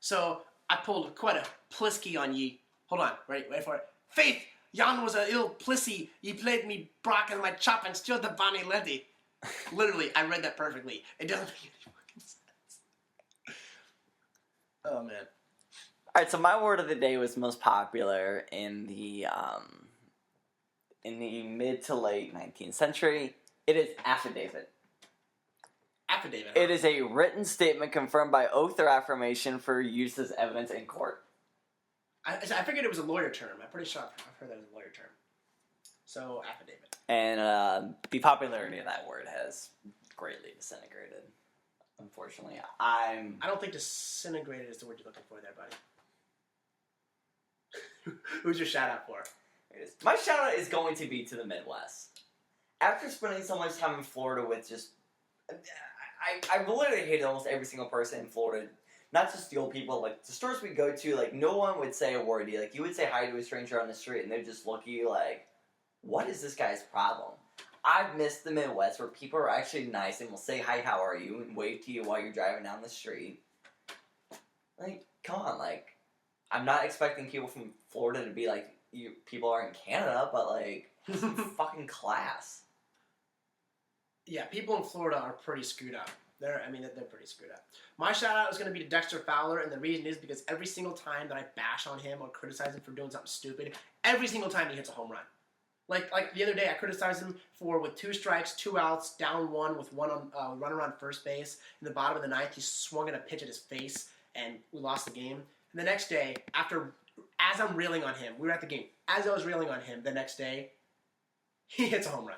So I pulled quite a plisky on ye. Hold on, wait for it. Faith, yon was a ill plissy. Ye played me brack in my chop and steered the bonny leddy. Literally, I read that perfectly. It doesn't make any fucking sense. Oh man. All right, so my word of the day was most popular in the mid to late 19th century. It is affidavit. Affidavit. It is a written statement confirmed by oath or affirmation for use as evidence in court. I figured it was a lawyer term. I'm pretty sure I've heard that as a lawyer term. So, affidavit. And the popularity of that word has greatly disintegrated. Unfortunately, I don't think disintegrated is the word you're looking for there, buddy. Who's your shout out for? My shout out is going to be to the Midwest. After spending so much time in Florida with just... I literally hated almost every single person in Florida. Not just the old people. Like, the stores we go to, like, no one would say a word to you. Like, you would say hi to a stranger on the street, and they'd just look at you like, what is this guy's problem? I've missed the Midwest where people are actually nice and will say hi, how are you, and wave to you while you're driving down the street. Like, come on, like, I'm not expecting people from Florida to be like you people are in Canada, but like, some fucking class. Yeah, people in Florida are pretty screwed up. They're pretty screwed up. My shout out is going to be to Dexter Fowler, and the reason is because every single time that I bash on him or criticize him for doing something stupid, every single time he hits a home run. Like the other day, I criticized him for with 2 strikes, 2 outs, down 1 with one on runner on first base. In the bottom of the 9th, he swung at a pitch at his face, and we lost the game. And the next day, as I'm railing on him, we were at the game. As I was railing on him, the next day, he hits a home run.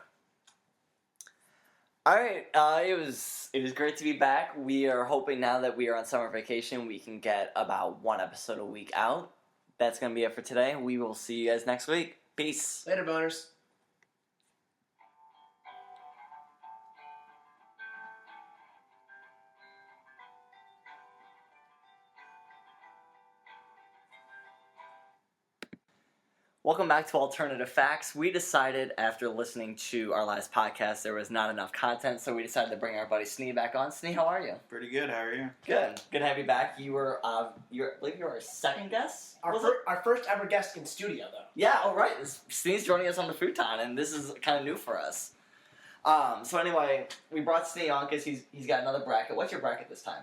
All right, it was great to be back. We are hoping now that we are on summer vacation, we can get about 1 episode a week out. That's going to be it for today. We will see you guys next week. Peace. Later, boners. Welcome back to Alternative Facts. We decided after listening to our last podcast there was not enough content, so we decided to bring our buddy Snee back on. Snee, how are you? Pretty good. How are you? Good. Good to have you back. I believe you were our second guest? Our first ever guest in studio, though. Yeah, all right. Snee's joining us on the futon, and this is kind of new for us. So anyway, we brought Snee on because he's got another bracket. What's your bracket this time?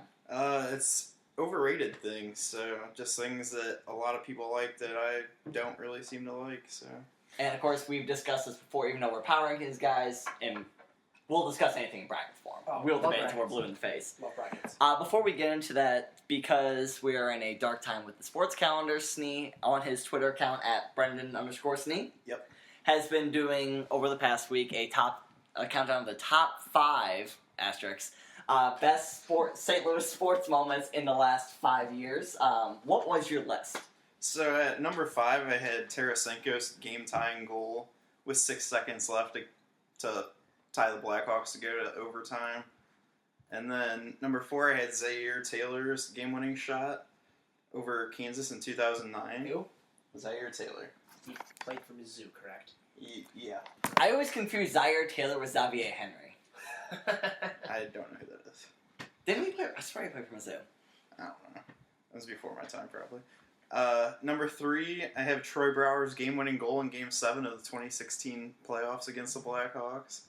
It's overrated things, so just things that a lot of people like that I don't really seem to like, so. And of course, we've discussed this before, even though we're Power Rankings guys, and we'll discuss anything in bracket form. We'll debate until we're blue in the face. Love brackets. Before we get into that, because we are in a dark time with the sports calendar, Snee, on his Twitter account at Brendan_Snee, Yep. has been doing, over the past week, a countdown of the top 5 asterisks best St. Louis sports moments in the last 5 years. What was your list? So at number 5, I had Tarasenko's game-tying goal with 6 seconds left to tie the Blackhawks to go to overtime. And then number 4, I had Zaire Taylor's game-winning shot over Kansas in 2009. Who? Zaire Taylor. He played for Mizzou, correct? Yeah. I always confuse Zaire Taylor with Xavier Henry. I don't know who that is. Didn't he play? I swear he played for Mizzou. I don't know. That was before my time, probably. Number 3, I have Troy Brower's game-winning goal in Game 7 of the 2016 playoffs against the Blackhawks.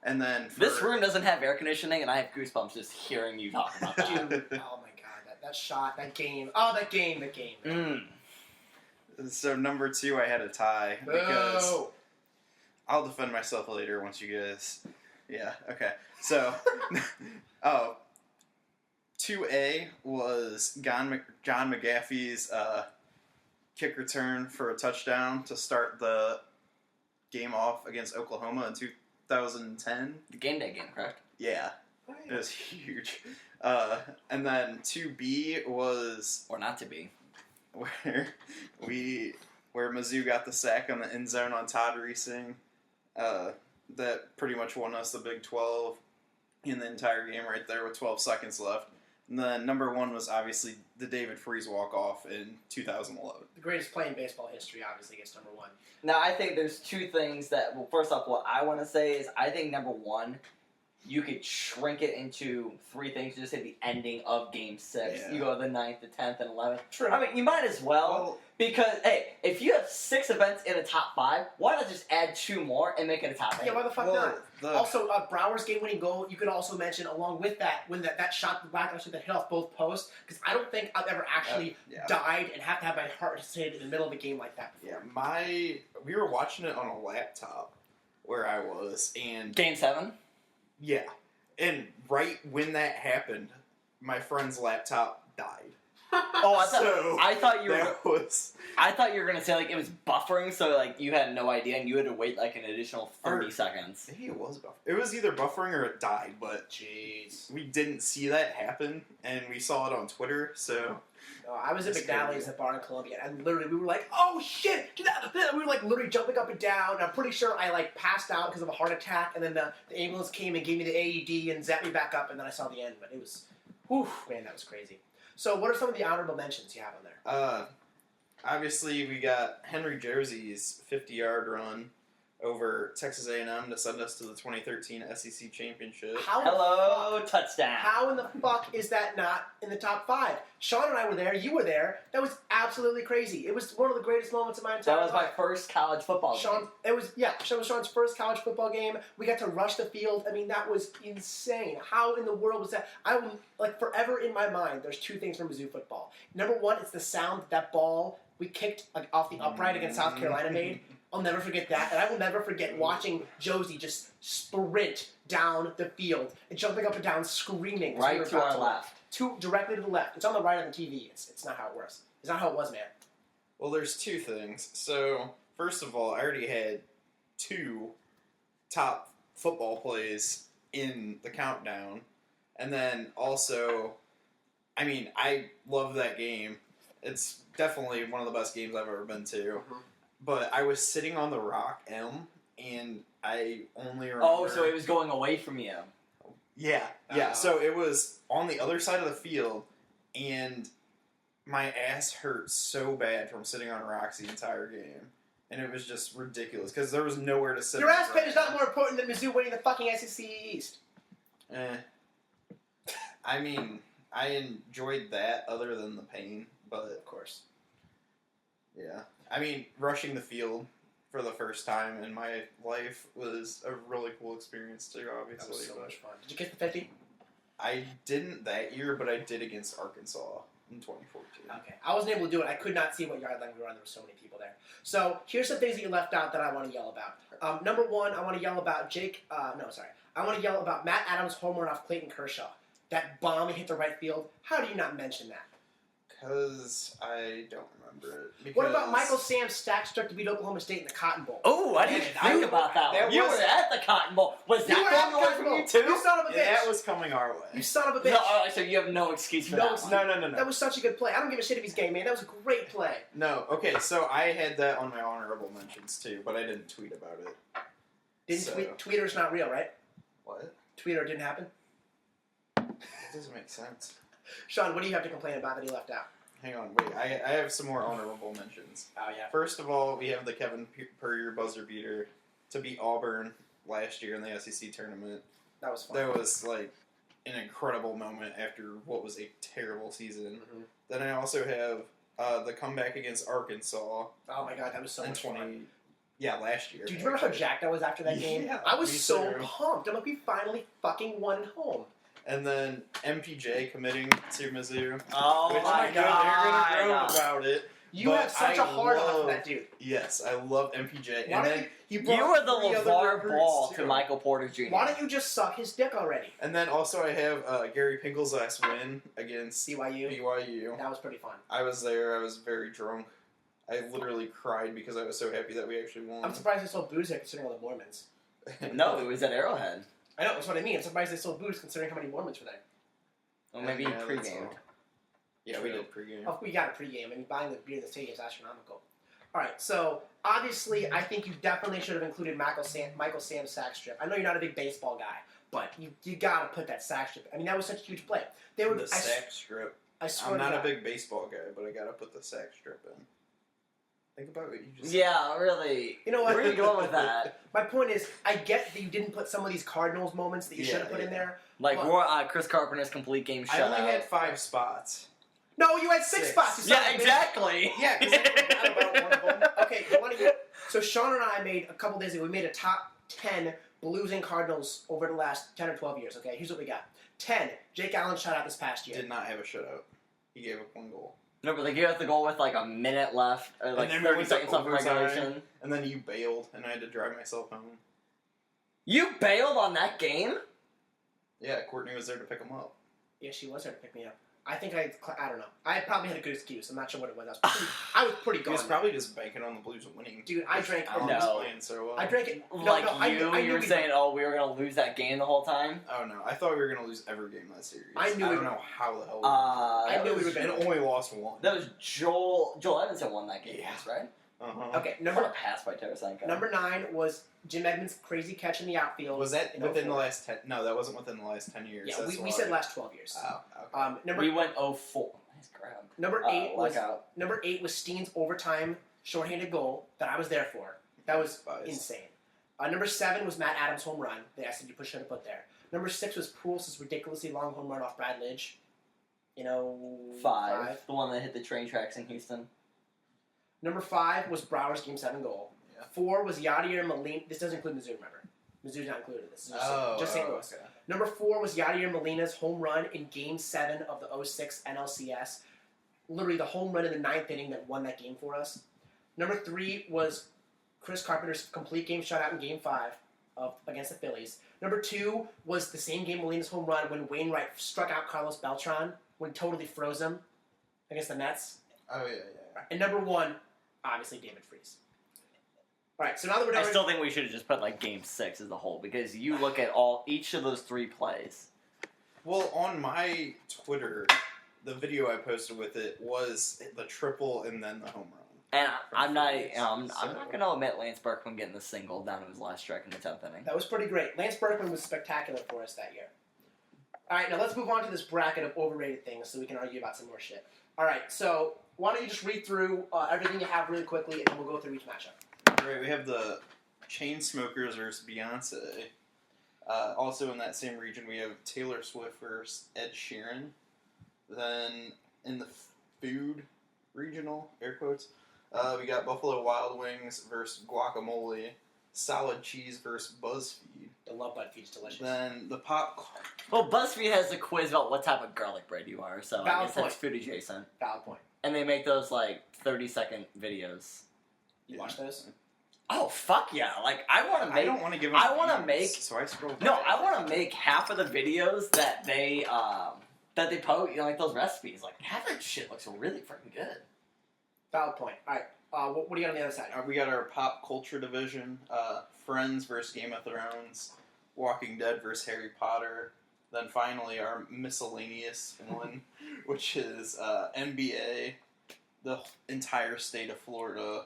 And then This room doesn't have air conditioning, and I have goosebumps just hearing you talk about that. Dude, oh my god, that shot, that game. Oh, that game. So number 2, I had a tie because I'll defend myself later once you guys. Yeah. Okay. So, 2A was John McGaffey's kick return for a touchdown to start the game off against Oklahoma in 2010. The game day game, correct? Yeah. Oh, It was huge. And then 2B was Or not to be. where Mizzou got the sack on the end zone on Todd Reesing. That pretty much won us the Big 12 in the entire game right there with 12 seconds left. And then number 1 was obviously the David Freese walk-off in 2011. The greatest play in baseball history, obviously, gets number 1. Now, I think there's 2 things that... Well, first off, what I want to say is I think number 1, you could shrink it into 3 things. Just say the ending of Game 6. Yeah. You go the 9th, the 10th, and 11th. True. I mean, you might as well because, hey, if you have 6 events in a top 5, why not just add 2 more and make it a top 8? Yeah, why the fuck not? Also, Brower's game-winning goal, you could also mention, along with that, when that shot, the Blackhawks that hit off both posts, because I don't think I've ever actually died and have to have my heart hit in the middle of a game like that before. Yeah, we were watching it on a laptop where I was, and... Game 7? Yeah. And right when that happened, my friend's laptop died. Oh, I thought you were. That was I thought you were gonna say like it was buffering, so like you had no idea, and you had to wait like an additional 30 seconds. maybe it was buffering. It was either buffering or it died, but Jeez. we didn't see that happen, and we saw it on Twitter. So I was at It's McNally's crazy. at Bar in Columbia, and literally we were like, "Oh shit!" We were like literally jumping up and down. And I'm pretty sure I like passed out because of a heart attack, and then the ambulance came and gave me the AED and zapped me back up, and then I saw the end. But it was, whew, man, that was crazy. So, what are some of the honorable mentions you have on there? obviously we got Henry Josie's 50-yard run over Texas A&M to send us to the 2013 SEC championship. Hello, touchdown. How in the fuck is that not in the top 5? Sean and I were there. You were there. That was absolutely crazy. It was one of the greatest moments of my entire That life. was my first college football game. Sean, it was Sean's first college football game. We got to rush the field. I mean, that was insane. How in the world was that? I will forever in my mind. There's 2 things from Mizzou football. Number 1, it's the sound that ball we kicked off the upright against South Carolina made. I'll never forget that, and I will never forget watching Josie just sprint down the field and jumping up and down, screaming. Right to our left. Directly to the left. It's on the right on the TV. It's not how it works. It's not how it was, man. Well, there's 2 things. So, first of all, I already had 2 top football plays in the countdown. And then also, I mean, I love that game. It's definitely one of the best games I've ever been to. Mm-hmm. But I was sitting on the Rock M, and I only remember... Oh, so it was going away from you. Yeah. So it was on the other side of the field, and my ass hurt so bad from sitting on rocks the entire game. And it was just ridiculous, because there was nowhere to sit. Your ass pain is not more important than Mizzou winning the fucking SEC East. I mean, I enjoyed that other than the pain, but... Of course. Yeah. I mean, rushing the field for the first time in my life was a really cool experience too, obviously. That was so but much fun. Did you get the 50? I didn't that year, but I did against Arkansas in 2014. Okay. I wasn't able to do it. I could not see what yard line we were on. There were so many people there. So here's some things that you left out that I want to yell about. Number 1, I want to yell about I want to yell about Matt Adams' home run off Clayton Kershaw. That bomb he hit the right field. How do you not mention that? Because I don't remember it. What about Michael Sam's stack strip to beat Oklahoma State in the Cotton Bowl? Oh, I didn't think about that one. You were at the Cotton Bowl. Was You were that at going the away Cotton from Bowl. you too? You son of a bitch. Yeah, that was coming our way. You son of a bitch. No, so you have no excuse for that one. No. That was such a good play. I don't give a shit if he's gay, man. That was a great play. No, okay, so I had that on my honorable mentions too, but I didn't tweet about it. Tweeter's not real, right? What? Tweeter didn't happen? That doesn't make sense. Sean, what do you have to complain about that he left out? Hang on, wait. I have some more honorable mentions. Oh, yeah. First of all, we have the Kevin Puryear buzzer beater to beat Auburn last year in the SEC tournament. That was fun. That was like an incredible moment after what was a terrible season. Mm-hmm. Then I also have the comeback against Arkansas. Oh my god, that was so in much fun. last year. Dude, do you remember how jacked I was after that game? Yeah, I was me so too. pumped. I'm like, we finally fucking won at home. And then MPJ committing to Mizzou. Oh Which my I know they're god. gonna grow about it. You But have such I a hard on love- for that dude. Yes, I love MPJ. Why And don't then he You brought were the 3 other LeVar recruits, Ball too. to Michael Porter Jr. Why don't you just suck his dick already? And then also I have Gary Pinkle's last win against BYU. BYU. That was pretty fun. I was there. I was very drunk. I literally cried because I was so happy that we actually won. I'm surprised they sold booze there considering all the Mormons. No, it was at Arrowhead. I know, that's what I mean. I'm surprised they sold booze considering how many Mormons were there. Well, maybe Yeah, that's pregame. all. Yeah, we did pregame. Oh, we got a pregame, and buying the beer in the stadium is astronomical. All right, so obviously, I think you definitely should have included Michael Sam's sack strip. I know you're not a big baseball guy, but you got to put that sack strip. I mean, that was such a huge play. They were The sack strip. I swear I'm not to a God. big baseball guy, but I gotta put the sack strip in. Think about what you just Yeah, really. You know what? Where are you going with that? My point is, I get that you didn't put some of these Cardinals moments that you should have put in there. Like But- Chris Carpenter's complete game I shutout. only had 5 spots. No, you had 6 6. spots. You son Yeah, of a bitch. exactly. Yeah, because I forgot about one of them. Okay, you want to get... So Sean and I made, a couple days ago, we made a top 10 Blues and Cardinals over the last 10 or 12 years, okay? Here's what we got. 10, Jake Allen shutout this past year. Did not have a shutout. He gave up 1 goal. No, but they gave us the goal with like a minute left, or like then 30 went to seconds left of overtime. regulation. And then you bailed, and I had to drive myself home. You bailed on that game? Yeah, Courtney was there to pick him up. Yeah, she was there to pick me up. I think I don't know. I probably had a good excuse. I'm not sure what it was. I was pretty He gone. was probably just banking on the Blues winning. Dude, I drank. Allen No. was playing so well. I drank it. No, Like no, you were saying, oh, we were gonna lose that game the whole time. Oh no, I thought we were gonna lose every game in that series. I knew I we don't were- know how the hell. I knew we were and gonna. only lost one. That was Joel Edmondson won that game, Yeah. right? Okay, What a pass by Tarasenko. number 9 was Jim Edmonds' crazy catch in the outfield. Was that in within the 04. last 10? No, that wasn't within the last 10 years. Yeah, That's we why. said last 12 years. Oh, okay. Number We went 0-4. Nice grab. number 8 was Lockout. number 8 was Steen's overtime shorthanded goal that I was there for. That was Nice. insane. Number 7 was Matt Adams' home run. The SMU push should have put there. Number 6 was Pujols' ridiculously long home run off Brad Lidge. 5. The one that hit the train tracks in Houston. Number 5 was Brower's Game 7 goal. Yeah. 4 was Yadier Molina. This doesn't include Mizzou, remember. Mizzou's not included in this. This is just St. Louis. Okay. Number 4 was Yadier Molina's home run in Game 7 of the 06 NLCS. Literally the home run in the 9th inning that won that game for us. Number 3 was Chris Carpenter's complete game shutout in Game 5 against the Phillies. Number 2 was the same game Molina's home run when Wainwright struck out Carlos Beltran when he totally froze him against the Mets. Oh yeah. And number 1, obviously David Freese. All right, so now that we're done, I still think we should have just put like Game 6 as a whole because you look at each of those 3 plays. Well, on my Twitter, the video I posted with it was the triple and then the home run. And I'm not gonna omit Lance Berkman getting the single down to his last strike in the 10th inning. that was pretty great. Lance Berkman was spectacular for us that year. All right, now let's move on to this bracket of overrated things so we can argue about some more shit. All right, so why don't you just read through everything you have really quickly, and then we'll go through each matchup. Right, we have the Chainsmokers versus Beyonce. Also in that same region, we have Taylor Swift versus Ed Sheeran. Then in the food regional, air quotes, we got Buffalo Wild Wings versus Guacamole. Solid Cheese versus BuzzFeed. The Love Bud feed's delicious. Then the popcorn. Well, BuzzFeed has a quiz about what type of garlic bread you are, so I Valid guess that's food adjacent. Valid point. And they make those like 30-second videos. You watch those? Oh fuck yeah! Like I want to I make. don't want to give them I wanna views, make- So I scroll back. No, I want to make half of the videos that they post. You know, like those recipes. Like half that shit looks really freaking good. Valid point. All right, what do you got on the other side? We got our pop culture division. Friends versus Game of Thrones. Walking Dead versus Harry Potter. Then finally our miscellaneous one, which is NBA, the entire state of Florida,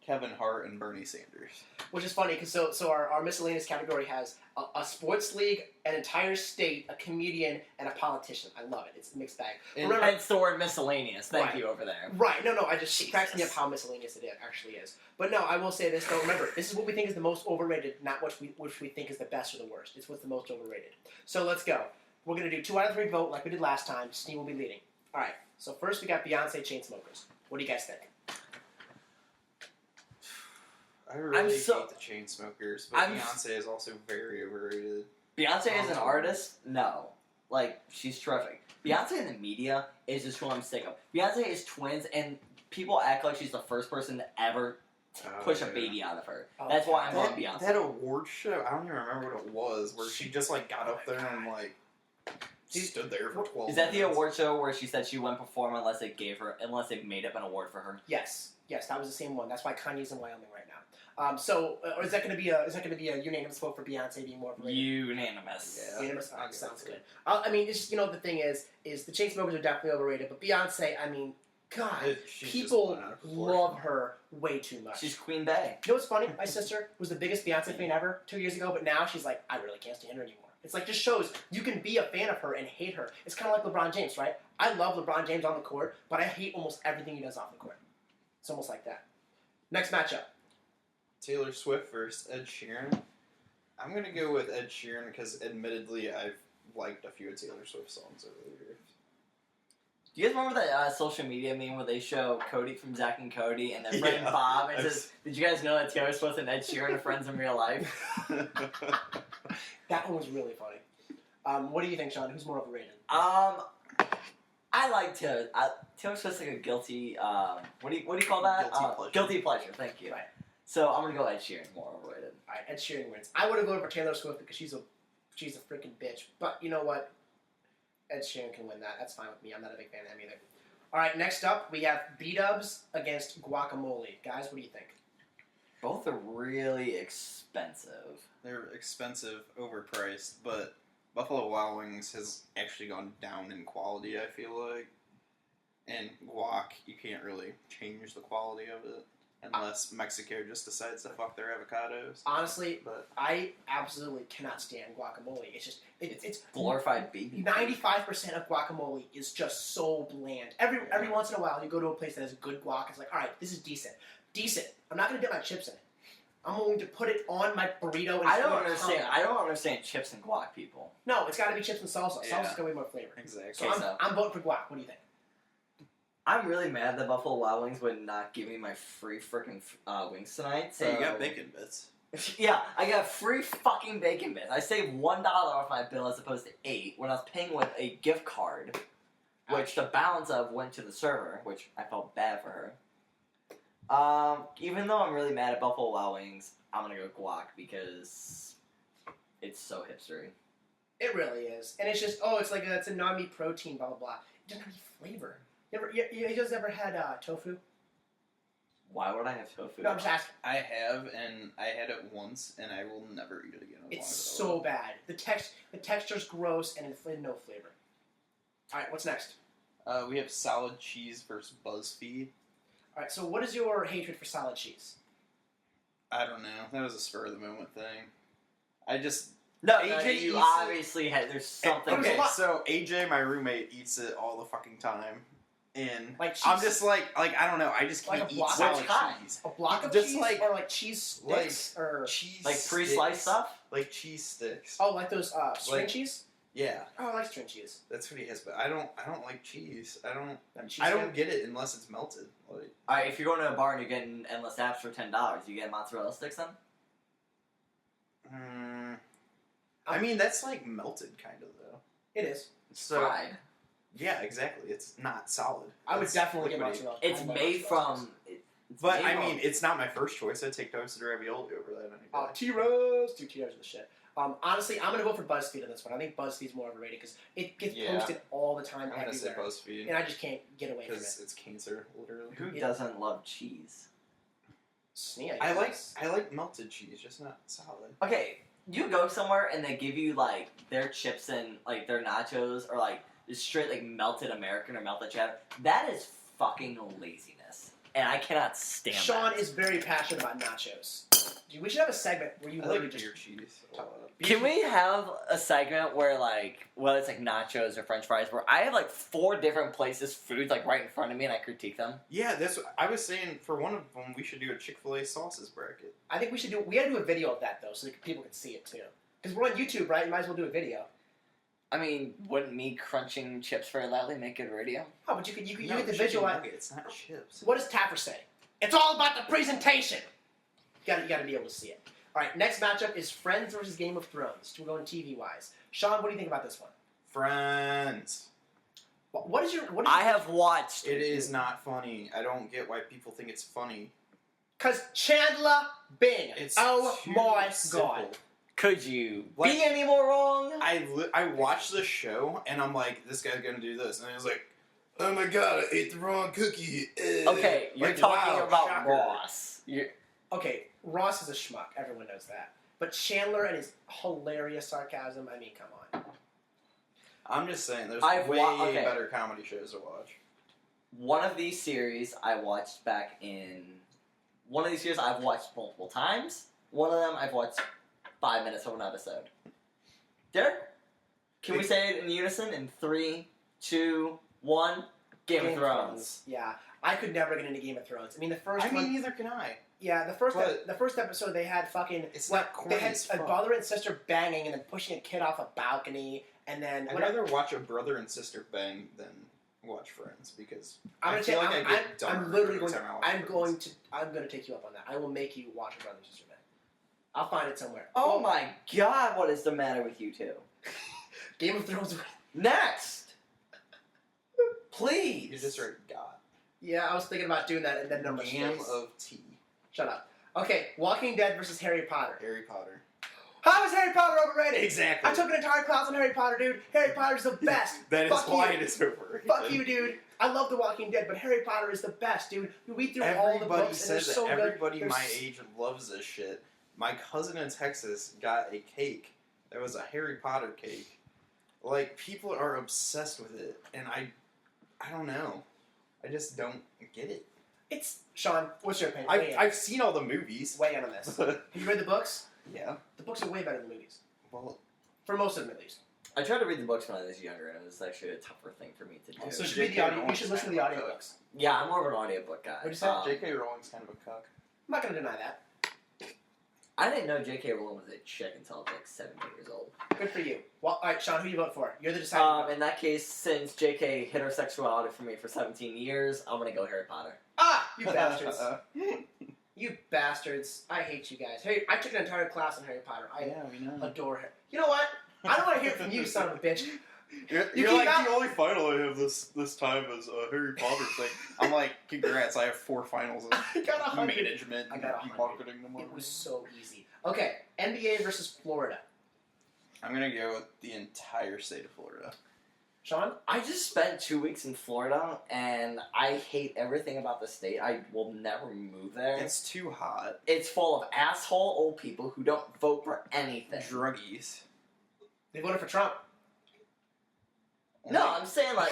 Kevin Hart, and Bernie Sanders. Which is funny because so our miscellaneous category has a sports league, an entire state, a comedian, and a politician. I love it. It's a mixed bag. And- Remember, Hence the word miscellaneous. Thank Right. you over there. right? No, I just it cracks me up Jesus. how miscellaneous it actually is. But no, I will say this though. Remember, this is what we think is the most overrated, not which we think is the best or the worst. It's what's the most overrated. So let's go. We're gonna do 2 out of 3 vote like we did last time. Snee will be leading. All right. So first we got Beyonce Chainsmokers. What do you guys think? I really so- hate the Chainsmokers, but I'm- Beyonce is also very overrated. Beyonce as an artist, no. Like, she's terrific. Beyonce in the media is just who I'm sick of. Beyonce is twins, and people act like she's the first person to ever push a baby out of her. Oh, That's why I'm that, on Beyonce. that award show, I don't even remember what it was, where she just like got up there and like stood there for 12 Is that the minutes. award show where she said she wouldn't perform unless they made up an award for her? Yes, that was the same one. That's why Kanye's in Wyoming right now. Or is that going to be a unanimous vote for Beyonce being more overrated? Unanimous. Yeah. Unanimous. I'll go Sounds for good. it. I mean, it's just, the thing is the Chainsmokers are definitely overrated, but Beyonce, I mean, God, She's just people blown out of proportion. love her way too much. She's Queen Bey. You know what's funny? My sister was the biggest Beyonce fan ever 2 years ago, but now she's like, I really can't stand her anymore. It's like, just shows you can be a fan of her and hate her. It's kind of like LeBron James, right? I love LeBron James on the court, but I hate almost everything he does off the court. It's almost like that. Next matchup. Taylor Swift versus Ed Sheeran. I'm gonna go with Ed Sheeran because, admittedly, I've liked a few of Taylor Swift songs over the years. Do you guys remember that social media meme where they show Cody from Zack and Cody and their friend Yeah. Bob and says, "Did you guys know that Taylor Swift and Ed Sheeran are friends in real life?" That one was really funny. What do you think, Sean? Who's more overrated? I like Taylor. Taylor Swift's like a guilty. What do you call that? Guilty pleasure. Guilty pleasure. Thank you. Right. So I'm gonna go Ed Sheeran, more overrated. All right, Ed Sheeran wins. I would have voted for Taylor Swift because she's a freaking bitch. But you know what? Ed Sheeran can win that. That's fine with me. I'm not a big fan of him either. All right, next up, we have B-dubs against guacamole. Guys, what do you think? Both are really expensive. They're expensive, overpriced, but Buffalo Wild Wings has actually gone down in quality, I feel like. And guac, you can't really change the quality of it unless Mexico just decides to fuck their avocados. Honestly, But I absolutely cannot stand guacamole. It's just it's Glorified baby. 95% of guacamole is just so bland. Every once in a while, you go to a place that has good guac. It's like, all right, this is decent. Decent. I'm not gonna dip my chips in it. I'm going to put it on my burrito. And I don't understand chips and guac, people. No, it's got to be chips and salsa. Yeah. Salsa's got way more flavor. exactly. So I'm voting for guac. What do you think? I'm really mad that Buffalo Wild Wings would not give me my free freaking wings tonight. So Hey, you got bacon bits. yeah, I got free fucking bacon bits. I saved $1 off my bill as opposed to $8 when I was paying with a gift card, which the balance of went to the server, which I felt bad for her. Even though I'm really mad at Buffalo Wild Wings, I'm gonna go guac because it's so hipstery. It really is, and it's just it's a non-meat protein, blah blah blah. It doesn't have any flavor. You guys ever had tofu? Why would I have tofu? No, I'm just asking. I have, and I had it once, and I will never eat it again. It's so bad. The texture's gross, and it's no flavor. All right, what's next? We have solid cheese versus BuzzFeed. All right, so what is your hatred for solid cheese? I don't know. That was a spur of the moment thing. I just No, AJ you eats obviously had. There's something. There's a okay. lot. So AJ, my roommate, eats it all the fucking time, and Like cheese- I'm just like I don't know. I just Like can't a eat block? solid Which kind? cheese. A block of Just cheese, like- or like cheese sticks, or Cheese Like pre-sliced sticks. stuff. Like cheese sticks. oh, like those string Like- cheese. Yeah, Oh, I like string cheese. that's what he has. But I don't like cheese. I don't Cheese get it unless it's melted. Like All right, if you're going to a bar and you're getting endless apps for $10, you get mozzarella sticks then. I mean, that's like melted kind of though. It is. So Fried. yeah, exactly. It's not solid. I would It's definitely get liquidy. mozzarella. It's I love made mozzarella from. sticks. It's But made I from- mean, it's not my first choice. I'd take toasted ravioli over that any day. T-Rose. Dude, T-Rose is the shit. Honestly, I'm gonna go for BuzzFeed on this one. I think BuzzFeed's more overrated because it gets Yeah. posted all the time I'm gonna say everywhere, BuzzFeed and I just can't get away from it. because it's cancer, literally. Who Yeah. doesn't love cheese? Snee, I guess. like melted cheese, just not solid. Okay, you go somewhere and they give you like their chips and like their nachos or like just straight like melted American or melted cheddar. That is fucking laziness, and I cannot stand. Sean that. is very passionate about nachos. Dude, we should have a segment where you I literally like just beer cheese a lot. Can we have a segment where like, whether it's like nachos or French fries, where I have like 4 different places, foods like right in front of me, and I critique them? Yeah, that's what I was saying. For one of them, we should do a Chick-fil-A sauces bracket. I think we should do. We gotta do a video of that though, so that people can see it too. Because we're on YouTube, right? You might as well do a video. I mean, wouldn't me crunching chips very loudly make good radio? Oh, but you could No, get the chicken visual. nuggets, not chips. What does Tapper say? It's all about the presentation. You gotta be able to see it. All right, next matchup is Friends versus Game of Thrones. We're going TV wise. Sean, what do you think about this one? Friends. What is your? I have watched. It is not funny. I don't get why people think it's funny. Cause Chandler Bing. It's Oh too my simple. god. Could you Like- be any more wrong? I watched the show and I'm like, this guy's gonna do this, and I was like, oh my god, I ate the wrong cookie. Okay, you're Like, talking wow, about shocker. Ross. Okay, Ross is a schmuck. Everyone knows that. But Chandler and his hilarious sarcasm. I mean, come on. I'm just saying, there's I've way okay. better comedy shows to watch. One of these series I watched back in. One of these series I've watched multiple times. One of them I've watched 5 minutes of an episode. Derek, can we say it in unison in 3, 2, 1? Game of Thrones. Yeah, I could never get into Game of Thrones. I mean, the first I one. mean, neither can I. Yeah, the first episode they had fucking. It's not corny They had as a fuck. brother and sister banging and then pushing a kid off a balcony and then. I'd rather watch a brother and sister bang than watch Friends because I'm I gonna feel take. like I get dumber I'm literally every going. time I watch I'm Friends. going to. I'm going to take you up on that. I will make you watch a brother and sister bang. I'll find it somewhere. Oh Well, my god, what is the matter with you two? Game of Thrones. Next! Please! You just write God. Yeah, I was thinking about doing that and then numbers. Game of tea. Shut up. Okay, Walking Dead versus Harry Potter. Harry Potter. How is Harry Potter overrated? Exactly. I took an entire class on Harry Potter, dude. Harry Potter's the best. That is Fuck why you. it is overrated. Fuck you, dude. I love The Walking Dead, but Harry Potter is the best, dude. You read through all the Everybody books, and they're says so that. good. Everybody They're my age loves this shit. My cousin in Texas got a cake that was a Harry Potter cake. Like, people are obsessed with it, and I don't know. I just don't get it. It's Sean. What's your opinion? I've seen all the movies. Weigh in on this. Have you read the books? Yeah. The books are way better than the movies. Well, For most of them, at least. I tried to read the books when I was younger, and it was actually a tougher thing for me to do. So you should read the audio. You should listen to the audiobooks. Yeah, I'm more of an audiobook guy. What'd you say? J.K. Rowling's kind of a cuck. I'm not going to deny that. I didn't know J.K. Rowling was a chick until I was like 17 years old. Good for you. Well, all right, Sean, who do you vote for? You're the deciding vote. In that case, since J.K. hid her sexuality from me for 17 years, I'm gonna go Harry Potter. Ah, you bastards. You bastards. I hate you guys. Hey, I took an entire class on Harry Potter. I we know. adore him. You know what? I don't want to hear from you, son of a bitch. You're keep like out- the only final I have this time is a Harry Potter thing. I'm like, congrats! I have 4 finals in I got 100. management. I got and 100. marketing. It was so easy. Okay, NBA versus Florida. I'm gonna go with the entire state of Florida. Sean? I just spent 2 weeks in Florida, and I hate everything about the state. I will never move there. It's too hot. It's full of asshole old people who don't vote for anything. Druggies. They voted for Trump. No, I'm saying like,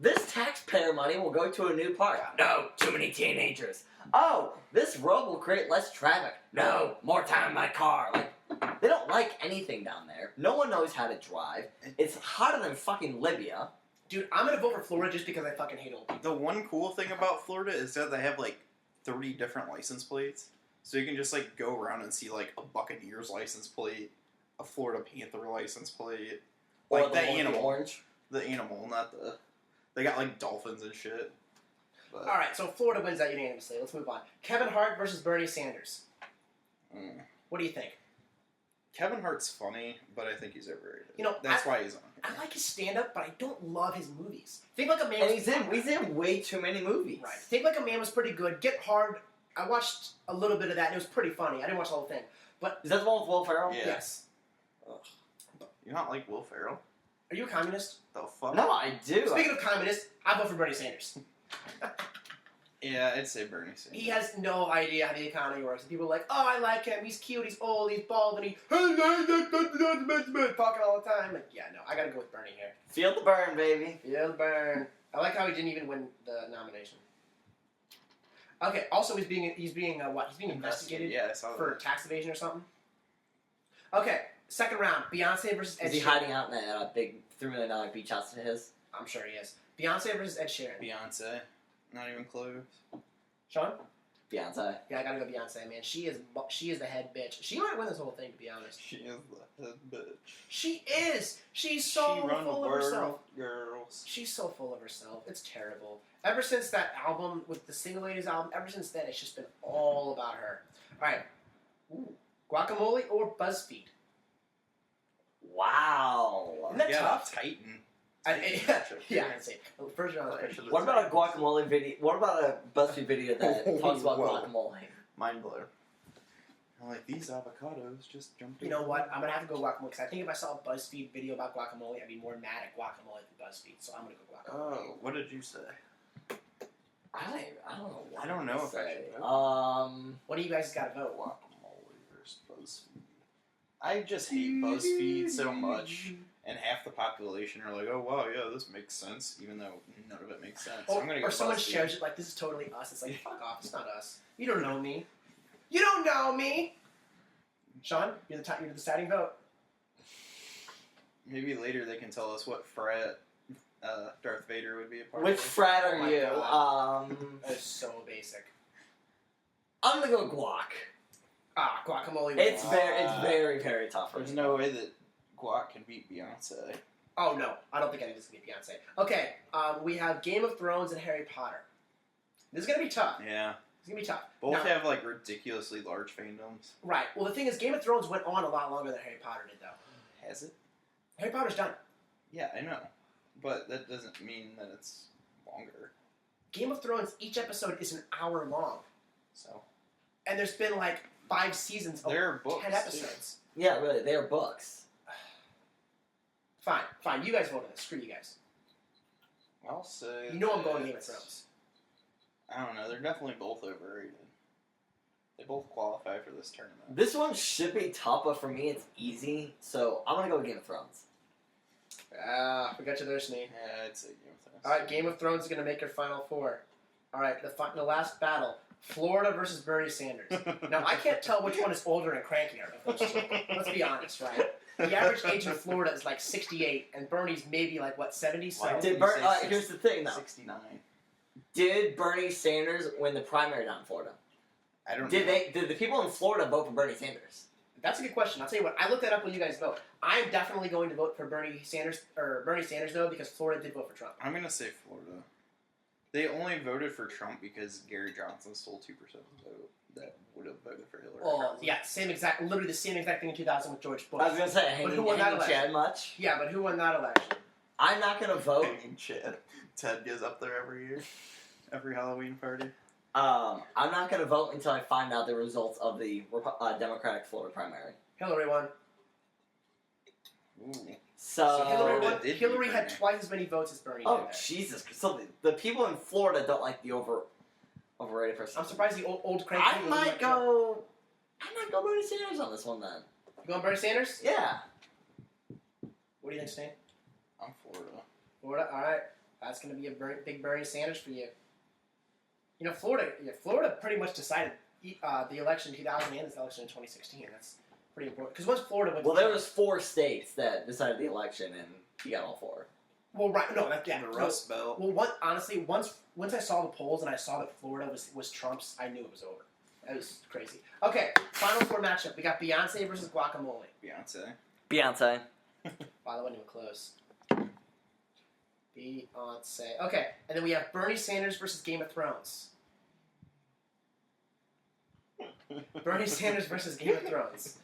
this taxpayer money will go to a new park. No, too many teenagers. Oh, this road will create less traffic. No, more time in my car. Like, they don't like anything down there. No one knows how to drive. It's hotter than fucking Libya. Dude, I'm going to vote for Florida just because I fucking hate old people. The one cool thing about Florida is that they have like 30 different license plates, so you can just like go around and see like a Buccaneers license plate, a Florida Panther license plate, Or like the the one with animal, orange. the animal, not the. They got like dolphins and shit. But, All right, so Florida wins that unanimously. Let's move on. Kevin Hart versus Bernie Sanders. What do you think? Kevin Hart's funny, but I think he's overrated. You know, that's why he's on. I like his stand-up, but I don't love his movies. Think Like a Man. And he's in way too many movies. Right. Think Like a Man was pretty good. Get Hard. I watched a little bit of that, and it was pretty funny. I didn't watch the whole thing, but Is that the one with Will Ferrell? Yeah. yes. You not like Will Ferrell? Are you a communist? The fuck? No, I do. Speaking of communists, I vote for Bernie Sanders. Yeah, I'd say Bernie Sanders. He has no idea how the economy works. And people are like, oh, I like him. He's cute. He's old. He's bald. And he talking all the time. Like, yeah, no, I gotta go with Bernie here. Feel the burn, baby. Feel the burn. I like how he didn't even win the nomination. Okay. Also, he's being what? He's being investigated Yeah, I saw for that. tax evasion or something. Okay. Second round. Beyonce versus Ed Is he Sheeran. hiding out in that big $3 million beach house of his? I'm sure he is. Beyonce versus Ed Sheeran. Beyonce. Not even close. Sean? Beyonce. Yeah, I gotta go Beyonce, man. She is the head bitch. She might win this whole thing, to be honest. She is the head bitch. She is. She's so she run the full of herself. world, girls. She's so full of herself. It's terrible. Ever since that album with the Single Ladies album, ever since then, it's just been all about her. All right. Ooh. Guacamole or BuzzFeed? Wow. Isn't that Yeah, tough? Titan. Yeah, I'd say. First round is pretty What about a guacamole video? What about a BuzzFeed video that talks about Whoa. guacamole? Mind blower. I'm like, these avocados just jumped You know what? I'm going to have to go guacamole because I think if I saw a BuzzFeed video about guacamole, I'd be more mad at guacamole than BuzzFeed. So I'm going to go guacamole. Oh, what did you say? I don't know. What I don't know if I say. should vote. What do you guys got to vote? Guacamole versus BuzzFeed. I just hate BuzzFeed so much, and half the population are like, oh wow, yeah, this makes sense, even though none of it makes sense. So I'm gonna go Or someone BuzzFeed. shares it like, this is totally us. It's like, fuck off, it's not us. You don't know me. You don't know me! Sean, you're the deciding vote. Maybe later they can tell us what frat Darth Vader would be a part Which of. frat Oh are my you? God. That is so basic. I'm gonna go guac. Ah, guacamole. It's wins. very, very tough for There's me. no way that Guac can beat Beyonce. Oh no, I don't think any of this is gonna be Beyonce. Okay, we have Game of Thrones and Harry Potter. This is gonna be tough. Yeah. It's gonna be tough. Both Now- have like ridiculously large fandoms. Right. Well, the thing is, Game of Thrones went on a lot longer than Harry Potter did, though. Has it? Harry Potter's done. Yeah, I know. But that doesn't mean that it's longer. Game of Thrones, each episode is an hour long. So And there's been like 5 seasons of There are books, 10 episodes. Yeah, really, they are books. Fine. You guys vote on this. Screw you guys. I'll say. You know I'm going Game of Thrones. I don't know. They're definitely both overrated. They both qualify for this tournament. This one should be tough, but for me, it's easy. So I'm gonna go with Game of Thrones. We got you there, Snee. Yeah, I'd say Game of Thrones. All right, Game of Thrones is going to make your final 4. All right, the last battle, Florida versus Bernie Sanders. Now, I can't tell which one is older and crankier of those two. Let's be honest, right? The average age in Florida is like 68, and Bernie's maybe like, what, 70? So Why Did you say here's the thing, though. 69. Did Bernie Sanders win the primary down in Florida? I don't know. Did the people in Florida vote for Bernie Sanders? that's a good question. I'll tell you what, I looked that up when you guys vote. I'm definitely going to vote for Bernie Sanders, though, because Florida did vote for Trump. I'm going to say Florida. They only voted for Trump because Gary Johnson stole 2% of the vote that would have voted for Hillary. Oh, yeah, literally the same exact thing in 2000 with George Bush. I was gonna say, But hanging who won that Chad election? much. Yeah, but who won that election? I'm not gonna vote. Hanging Chad. Ted goes up there every year. Every Halloween party. I'm not gonna vote until I find out the results of the Democratic Florida primary. Hillary won. Ooh. So, Hillary Florida did Hillary beat had Bernie. twice as many votes as Bernie oh did. There. Jesus! So the people in Florida don't like the overrated person. I'm surprised the old cranky I people might like go. I might go Bernie Sanders on this one then. You going Bernie Sanders? Yeah. What do you think, Snee? I'm Florida. Florida? Alright. That's going to be a big Bernie Sanders for you. You know, Florida pretty much decided the election in 2000 and the election in 2016. That's pretty important. Because once Florida went Well, to there was 4 states that decided the election, and he got all 4. Well, right. No, yeah. The Rust Belt. Well, honestly, once I saw the polls and I saw that Florida was Trump's, I knew it was over. That was crazy. Okay, final 4 matchup. We got Beyonce versus Guacamole. Beyonce. Beyonce. Wow, that wasn't even close. Beyonce. Okay, and then we have Bernie Sanders versus Game of Thrones. Bernie Sanders versus Game of Thrones.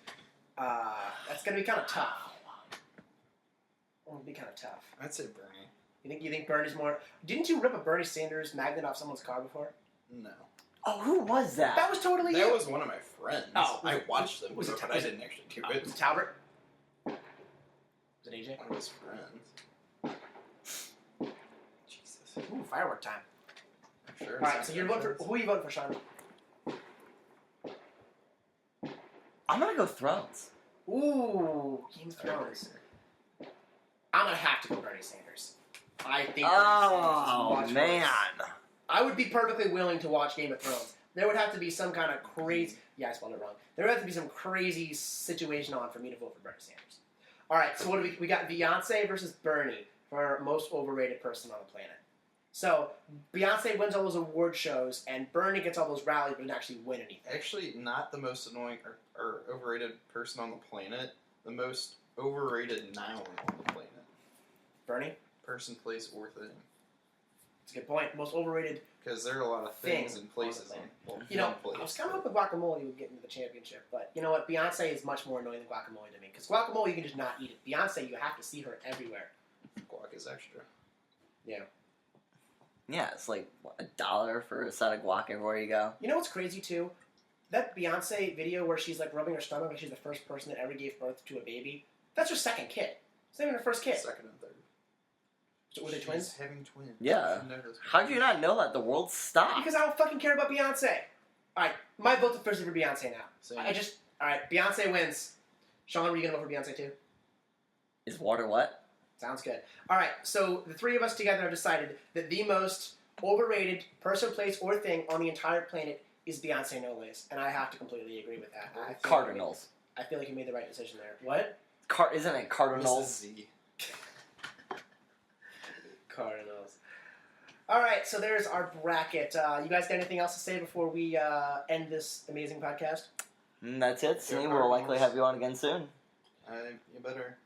That's gonna be kind of tough. It'll be kind of tough. I'd say Bernie. You think Bernie's more? Didn't you rip a Bernie Sanders magnet off someone's car before? No. Oh, who was that? That was totally That you. was one of my friends. Oh, I watched them, was it- but I didn't actually do it. Was it Talbert? Was it AJ? One of his friends. Jesus. Ooh, firework time. I'm sure. All right, so you're voting for who are you voting for, Sean? I'm gonna go Thrones. Ooh, Game of Thrones. I'm gonna have to go Bernie Sanders. I think. Oh Bernie Sanders is man. much worse. I would be perfectly willing to watch Game of Thrones. There would have to be some kind of crazy. Yeah, I spelled it wrong. There would have to be some crazy situation on for me to vote for Bernie Sanders. All right, so what do we got? Beyonce versus Bernie for most overrated person on the planet. So Beyonce wins all those award shows, and Bernie gets all those rallies, but didn't actually win anything. Actually, not the most annoying or overrated person on the planet. The most overrated noun on the planet. Bernie. Person, place, or thing. That's a good point. Most overrated. Because there are a lot of things and places on on You know, one place. I was kind of hoping Guacamole would get into the championship, but you know what? Beyonce is much more annoying than Guacamole to me. Because Guacamole, you can just not eat it. Beyonce, you have to see her everywhere. Guac is extra. Yeah, it's like what, $1 for a set of guac everywhere you go. You know what's crazy too? That Beyonce video where she's like rubbing her stomach and she's the first person that ever gave birth to a baby. That's her second kid. It's not even her first kid. Second and third. Were they She's twins? having twins. Yeah. She knows. How do you not know that the world stopped? Because I don't fucking care about Beyonce. All right, my vote's officially for Beyonce now. Same. All right, Beyonce wins. Sean, were you gonna vote for Beyonce too? Is water wet? Sounds good. All right, so the three of us together have decided that the most overrated person, place, or thing on the entire planet is Beyonce no ways, and I have to completely agree with that. Cardinals. I feel like you made the right decision there. What? Isn't it Cardinals? Mrs. Z. Cardinals. All right, so there's our bracket. You guys got anything else to say before we end this amazing podcast? That's it. Snee, we'll likely have you on again soon. You better.